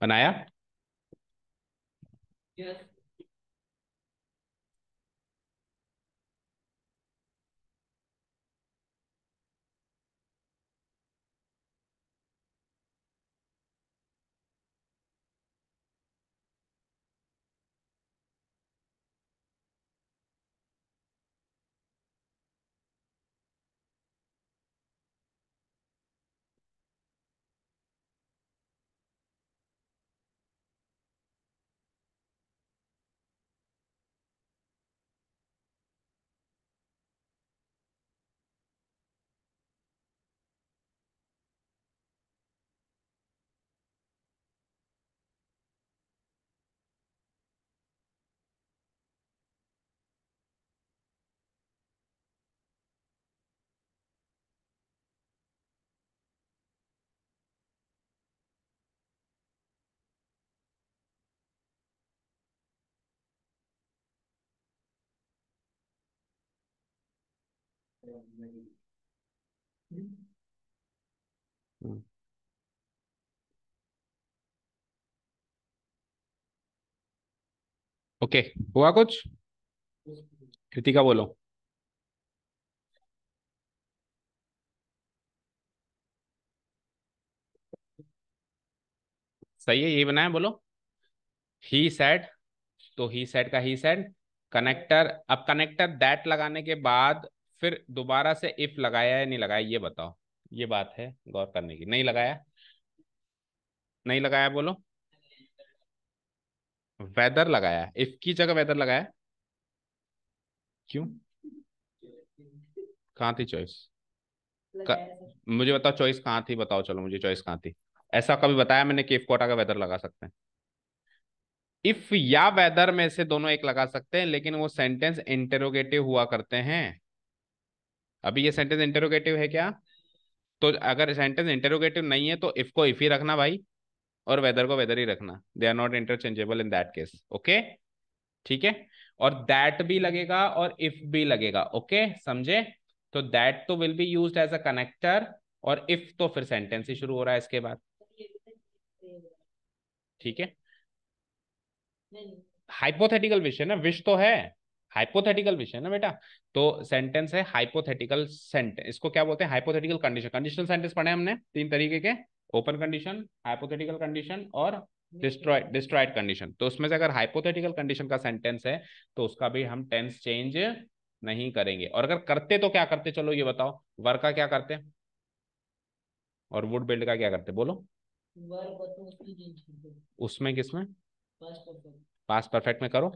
बनाया। Yes. ओके, हुआ कुछ? कृतिका बोलो। सही है, यही बनाया, बोलो। ही सेड, तो ही सेड का ही सेड। कनेक्टर, अब कनेक्टर दैट लगाने के बाद फिर दोबारा से इफ लगाया है नहीं लगाया, ये बताओ। ये बात है गौर करने की। नहीं लगाया, नहीं लगाया, बोलो। वेदर लगाया, इफ की जगह वेदर लगाया। क्यों? कहाँ थी चॉइस? मुझे बताओ चॉइस कहाँ थी, बताओ, चलो मुझे चॉइस कहाँ थी। ऐसा कभी बताया मैंने कि इफ कोटा का वेदर लगा सकते हैं? इफ या वेदर में से दोनों एक लगा सकते हैं, लेकिन वो सेंटेंस इंटेरोगेटिव हुआ करते हैं। अभी ये सेंटेंस इंटेरोगेटिव है क्या? तो अगर सेंटेंस इंटेरोगेटिव नहीं है तो इफ को इफ ही रखना भाई, और वेदर को वेदर ही रखना। They are not interchangeable in that case. Okay, ठीक है। और दैट भी लगेगा और इफ भी लगेगा, ओके, समझे? तो दैट तो will be used as a connector, और इफ तो फिर सेंटेंस ही शुरू हो रहा है इसके बाद। ठीक है। हाइपोथेटिकल विषय ना, विश तो है। हाइपोथेटिकल विषय ना बेटा। तो सेंटेंस है हाइपोथेटिकल सेंटेंस, इसको क्या बोलते हैं? Hypothetical condition. कंडीशनल सेंटेंस पढ़े हमने तीन तरीके के, ओपन कंडीशन, हाइपोथेटिकल कंडीशन और डिस्ट्रॉयड डिस्ट्रॉयड कंडीशन। तो उसमें से अगर हाइपोथेटिकल कंडीशन का सेंटेंस है तो उसका भी हम टेंस चेंज नहीं करेंगे, और अगर करते तो क्या करते, चलो ये बताओ। वर का क्या करते, और वुड बिल्ड का क्या करते, बोलो। वर्ब तो उसकी चेंज कर दो। उसमें किसमें? Past perfect. पास्ट परफेक्ट में करो।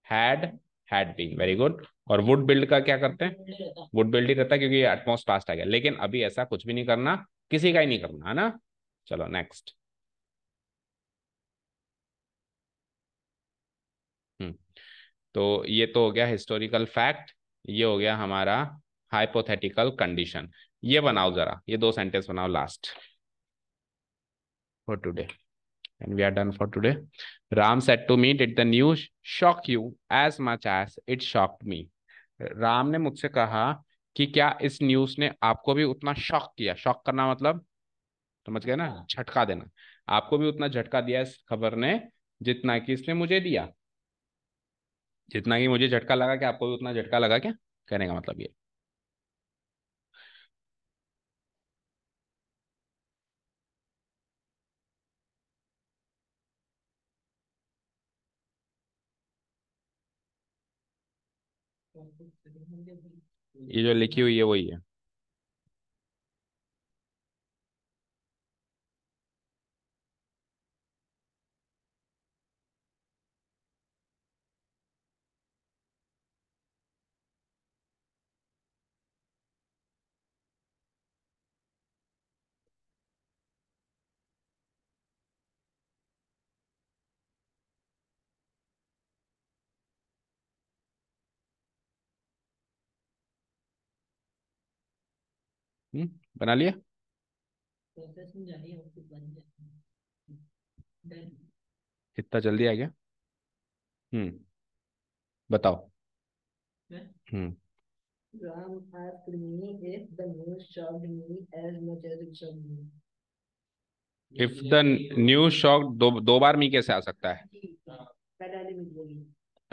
Had, had been, very good. और वुड बिल्ड का क्या करते हैं? नहीं रहता। वुड बिल्ड ही रहता है, क्योंकि ये एटमोस्ट पास्ट आ गया। लेकिन अभी ऐसा कुछ भी नहीं करना, किसी का ही नहीं करना, है ना। चलो नेक्स्ट। हम्म तो ये तो हो गया हिस्टोरिकल फैक्ट, ये हो गया हमारा हाइपोथेटिकल कंडीशन। ये बनाओ जरा, ये दो सेंटेंस बनाओ last for today, and we are done for today. Ram said to me, did the news shock you as much as it shocked me? Ram ने मुझसे कहा कि क्या इस न्यूज ने आपको भी उतना शॉक किया? शॉक करना मतलब, समझ गए ना, झटका देना। आपको भी उतना झटका दिया इस खबर ने जितना कि इसने मुझे दिया। जितना कि मुझे झटका लगा, कि आपको भी उतना झटका लगा क्या? कहने का मतलब ये। ये जो लिखी हुई है वही है। बना लिया। प्रोसेस में जा रही है और फिर बन जाती है। इतना जल्दी आ गया। बताओ। Done. Hmm Ram asked me if the news shocked me as much as it shocked me. If the news shock, दो बार मी कैसे आ सकता है? ही, पहले वाले में बोली,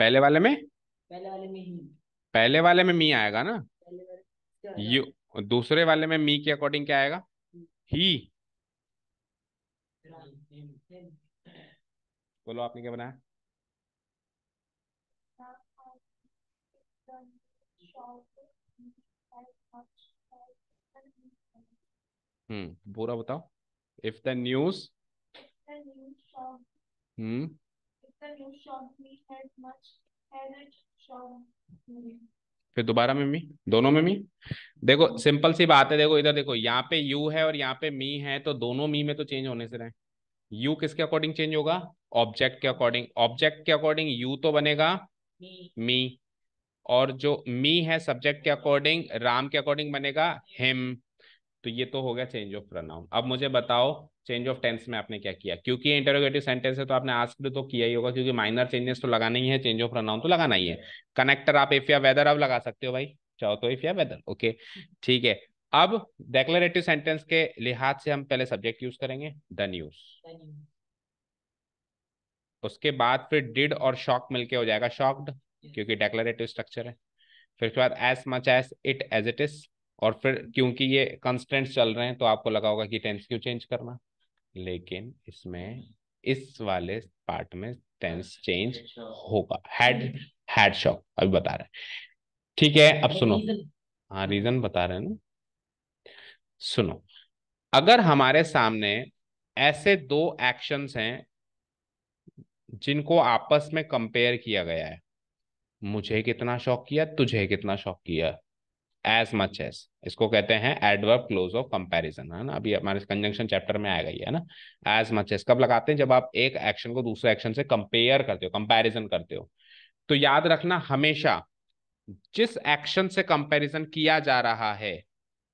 पहले वाले में, पहले वाले में ही, पहले वाले में मी आएगा ना। पहले वाले क्या आएगा? यू, दूसरे वाले में मी के अकॉर्डिंग क्या आएगा? ही। राम, him. बोलो आपने क्या बनाया? पूरा बताओ। इफ द न्यूज, हम्म फिर दोबारा में मी, दोनों में मी। देखो सिंपल सी बात है, देखो इधर देखो, यहाँ पे यू है और यहाँ पे मी है, तो दोनों मी में तो चेंज होने से रहे। यू किसके अकॉर्डिंग चेंज होगा? ऑब्जेक्ट के अकॉर्डिंग। ऑब्जेक्ट के अकॉर्डिंग यू तो बनेगा Me. मी, और जो मी है सब्जेक्ट के अकॉर्डिंग, राम के अकॉर्डिंग बनेगा हिम। तो ये तो हो गया चेंज ऑफ प्रोनाउन। अब मुझे बताओ चेंज ऑफ टेंस में आपने क्या किया, क्योंकि इंटरोगेटिव सेंटेंस है तो आपने आस्क्ड तो किया ही होगा, क्योंकि माइनर चेंजेस तो लगाना ही है, चेंज ऑफ प्रोनाउन तो लगाना ही है। कनेक्टर आप इफ या वेदर अब लगा सकते हो भाई, चाहो तो इफ या वेदर, ओके ठीक है। अब डेक्लरेटिव सेंटेंस के लिहाज से हम पहले सब्जेक्ट यूज करेंगे द न्यूज, उसके बाद फिर डिड और शॉक मिलके हो जाएगा शॉक्ड, क्योंकि डेक्लरेटिव स्ट्रक्चर है। फिर उसके बाद as much as it as it is, और फिर क्योंकि ये कंस्टेंट्स चल रहे हैं तो आपको लगा होगा कि टेंस क्यों चेंज करना, लेकिन इसमें इस वाले पार्ट में टेंस चेंज होगा। हैड शॉक अभी बता रहे हैं, ठीक है। अब सुनो, हाँ रीजन बता रहे हैं ना, सुनो। अगर हमारे सामने ऐसे दो एक्शंस हैं जिनको आपस में कंपेयर किया गया है, मुझे कितना शॉक किया, तुझे कितना शॉक किया, एज मच एज, इसको कहते हैं एडवर्ब क्लोज ऑफ कंपैरिजन, है ना, अभी हमारे कंजंक्शन चैप्टर में आएगा ये, है ना। एज मच एज कब लगाते हैं? जब आप एक एक्शन को दूसरे एक्शन से कंपेयर करते हो, कंपैरिजन करते हो। तो याद रखना हमेशा, जिस एक्शन से कंपैरिजन किया जा रहा है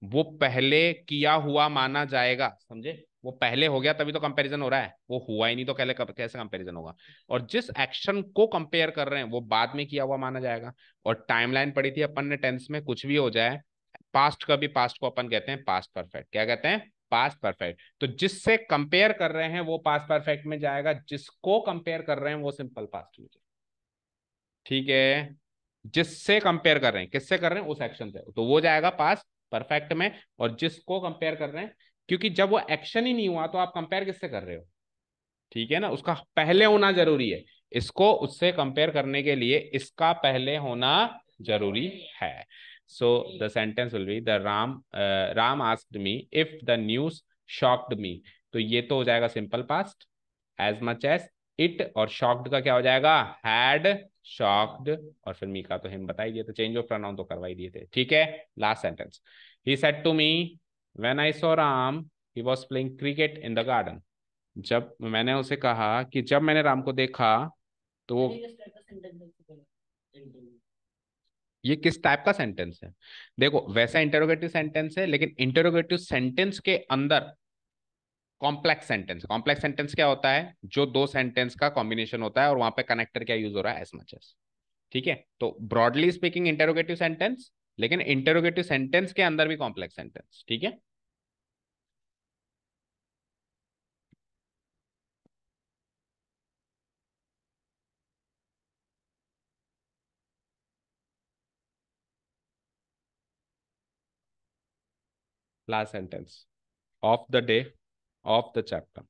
वो पहले किया हुआ माना जाएगा, समझे? वो पहले हो गया तभी तो कंपैरिजन हो रहा है, वो हुआ ही नहीं तो पहले कैसे कंपैरिजन होगा। और जिस एक्शन को कंपेयर कर रहे हैं वो बाद में किया हुआ माना जाएगा। और टाइमलाइन पढ़ी थी अपन ने टेंस में, कुछ भी हो जाए पास्ट, कभी पास्ट को अपन कहते हैं पास्ट परफेक्ट, क्या कहते हैं? Past perfect. तो जिससे कंपेयर कर रहे हैं वो पास्ट परफेक्ट में जाएगा, जिसको कंपेयर कर रहे हैं वो सिंपल पास्ट में जाएगा, ठीक है। जिससे कंपेयर कर रहे हैं, किससे कर रहे हैं? उस एक्शन से, तो वो जाएगा पास्ट परफेक्ट में। और जिसको कंपेयर कर रहे हैं, क्योंकि जब वो एक्शन ही नहीं हुआ तो आप कंपेयर किससे कर रहे हो, ठीक है ना, उसका पहले होना जरूरी है। इसको उससे कंपेयर करने के लिए इसका पहले होना जरूरी है। So the sentence will be the Ram asked me if the news shocked me. तो ये तो हो जाएगा simple past, as much as it, और शॉक्ड का क्या हो जाएगा? Had shocked. और फिर मी का तो हम बता ही दिए थे, चेंज ऑफ प्रोनाउन तो करवा ही दिए थे, ठीक है। Last sentence, he said to me when I saw Ram he was playing cricket in the garden. जब मैंने उसे कहा कि जब मैंने राम को देखा तो वो, ये किस टाइप का सेंटेंस है? देखो वैसा इंटरोगेटिव सेंटेंस है, लेकिन इंटरोगेटिव सेंटेंस के अंदर कॉम्प्लेक्स सेंटेंस, कॉम्प्लेक्स सेंटेंस क्या होता है? जो दो सेंटेंस का कॉम्बिनेशन होता है और वहां पे कनेक्टर क्या यूज हो रहा है? एज मच एज, ठीक है। तो ब्रॉडली स्पीकिंग इंटरोगेटिव सेंटेंस, लेकिन इंटरोगेटिव सेंटेंस के अंदर भी कॉम्प्लेक्स सेंटेंस, ठीक है। Last sentence of the day of the chapter,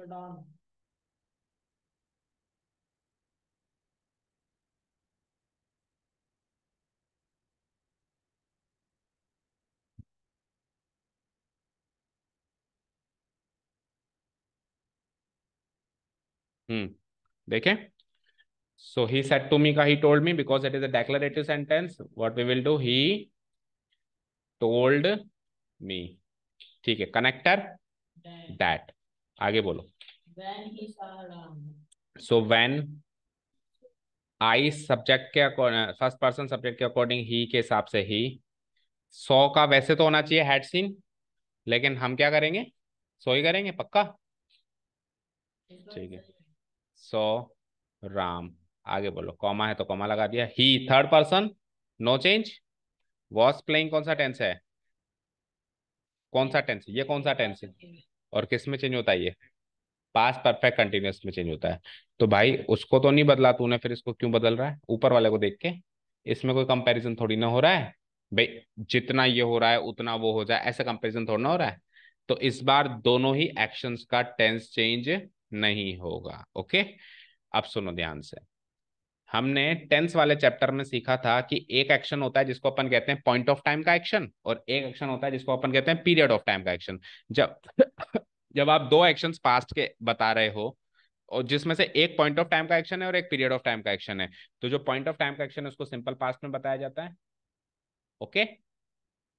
So down. देखें. So he said to me का he told me because it is a declarative sentence. What we will do? He told me. ठीक है. Connector That. that. आगे बोलो. When he saw Ram. So when I subject के first person subject के according ही के हिसाब से ही. सौ का वैसे तो होना चाहिए हैड सीन, लेकिन हम क्या करेंगे? सो ही करेंगे पक्का. ठीक है. सो राम. आगे बोलो. कॉमा है तो कॉमा लगा दिया. He third person, no change. Was playing कौन सा टेंस है? कौन सा टेंस? ये कौन सा टेंस है? और किस में चेंज होता है ये? पास्ट परफेक्ट कंटिन्यूअस में चेंज होता है. तो भाई उसको तो नहीं बदला तूने, फिर इसको क्यों बदल रहा है ऊपर वाले को देख के? इसमें कोई कंपैरिजन थोड़ी ना हो रहा है भाई. जितना ये हो रहा है उतना वो हो जाए, ऐसा कंपैरिजन थोड़ा ना हो रहा है. तो इस बार दोनों ही एक्शंस का टेंस चेंज नहीं होगा. ओके. अब सुनो ध्यान से. हमने टेंस वाले चैप्टर में सीखा था कि एक एक्शन होता है जिसको अपन कहते हैं पॉइंट ऑफ टाइम का एक्शन, और एक एक्शन होता है जिसको अपन कहते हैं पीरियड ऑफ टाइम का एक्शन. जब जब आप दो एक्शंस पास्ट के बता रहे हो, और जिसमें से एक पॉइंट ऑफ टाइम का एक्शन है और एक पीरियड ऑफ टाइम का एक्शन है, तो जो पॉइंट ऑफ टाइम का एक्शन है उसको सिंपल पास्ट में बताया जाता है. ओके.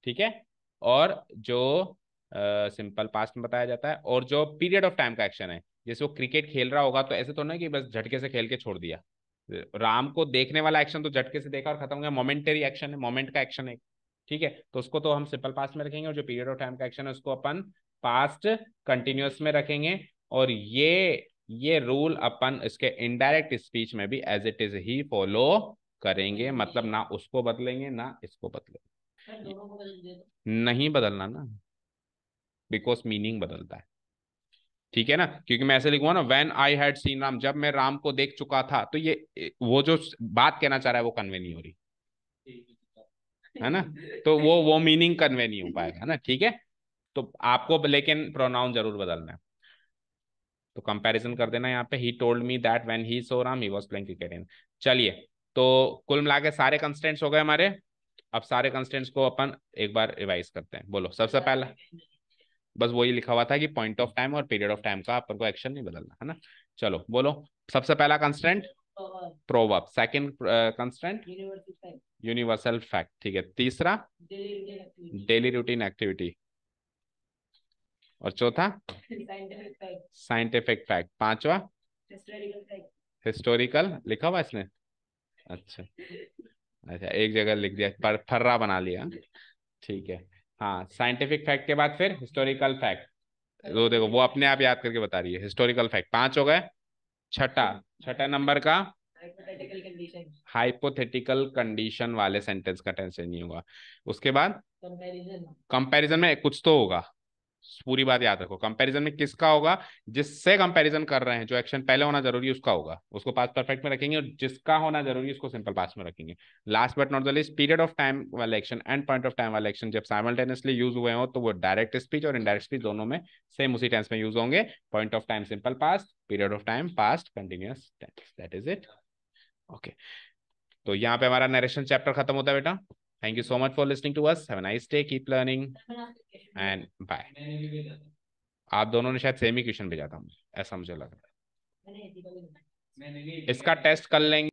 ठीक है. और जो सिंपल पास्ट में बताया जाता है, और जो पीरियड ऑफ टाइम का एक्शन है, जैसे वो क्रिकेट खेल रहा होगा तो ऐसे तो नहीं कि बस झटके से खेल के छोड़ दिया. राम को देखने वाला एक्शन तो झटके से देखा और खत्म हो गया, मोमेंटरी एक्शन है, मोमेंट का एक्शन है. ठीक है. तो उसको तो हम सिंपल पास्ट में रखेंगे, और जो पीरियड ऑफ टाइम का एक्शन है उसको अपन पास्ट कंटिन्यूअस में रखेंगे. और ये रूल अपन इसके इनडायरेक्ट स्पीच में भी एज इट इज ही फॉलो करेंगे. मतलब ना उसको बदलेंगे ना इसको बदलेंगे. दोनों को बदल दे दो. नहीं बदलना ना, बिकॉज मीनिंग बदलता है. ठीक है ना. क्योंकि मैं ऐसे लिखूंगा ना, when I had seen Ram, जब मैं राम को देख चुका था, तो ये वो जो बात कहना चाह रहा है वो कन्वे नहीं हो रही है ना. तो वो मीनिंग कन्वे नहीं हो पाएगा ना. ठीक है. तो आपको लेकिन प्रोनाउन जरूर बदलना है. तो कंपैरिजन कर देना यहाँ पे. He told me that when he so Ram he was playing cricket इन. चलिए. तो कुल मिला के सारे कंस्टेंट्स हो गए हमारे. अब सारे कंस्टेंट्स को अपन एक बार रिवाइज करते हैं. बोलो. सबसे पहला बस वही लिखा हुआ था कि पॉइंट ऑफ टाइम और पीरियड ऑफ टाइम का अपन को एक्शन नहीं बदलना है ना. चलो बोलो. सबसे पहला constant proverb. Second constant universal fact. ठीक है. तीसरा डेली रूटीन एक्टिविटी. और चौथा साइंटिफिक फैक्ट. पांचवा हिस्टोरिकल. लिखा हुआ इसने? अच्छा. अच्छा एक जगह लिख दिया पर फर्रा बना लिया. ठीक है. हाँ साइंटिफिक फैक्ट के बाद फिर हिस्टोरिकल फैक्ट. वो देखो वो अपने आप याद करके बता रही है. हिस्टोरिकल फैक्ट 5 हो गए. छठा छठा नंबर का हाइपोथेटिकल कंडीशन वाले सेंटेंस का टेंशन नहीं होगा. उसके बाद कंपैरिजन में कुछ तो होगा. पूरी बात याद रखो. कंपैरिजन में किसका होगा? जिससे कंपैरिजन कर रहे हैं, जो एक्शन पहले होना जरूरी है उसका होगा, उसको पास्ट परफेक्ट में रखेंगे, और जिसका होना जरूरी है उसको सिंपल पास्ट में रखेंगे. Last but not the least, period of time वाला action and point of time वाला एक्शन जब साइमल्टेनियसली यूज हुए हो तो वो डायरेक्ट स्पीच और इनडायरेक्ट स्पीच दोनों में सेम उसी टेंस में यूज होंगे. Point of time simple past, period of time past continuous tense. That is it. Okay. तो यहाँ पे हमारा नरेशन चैप्टर खत्म होता है बेटा. Thank you so much for listening to us. Have a nice day. Keep learning and bye. आप दोनों ने शायद सेम ही क्वेश्चन भेजा था मुझे, ऐसा मुझे लग रहा है. इसका टेस्ट कर लेंगे.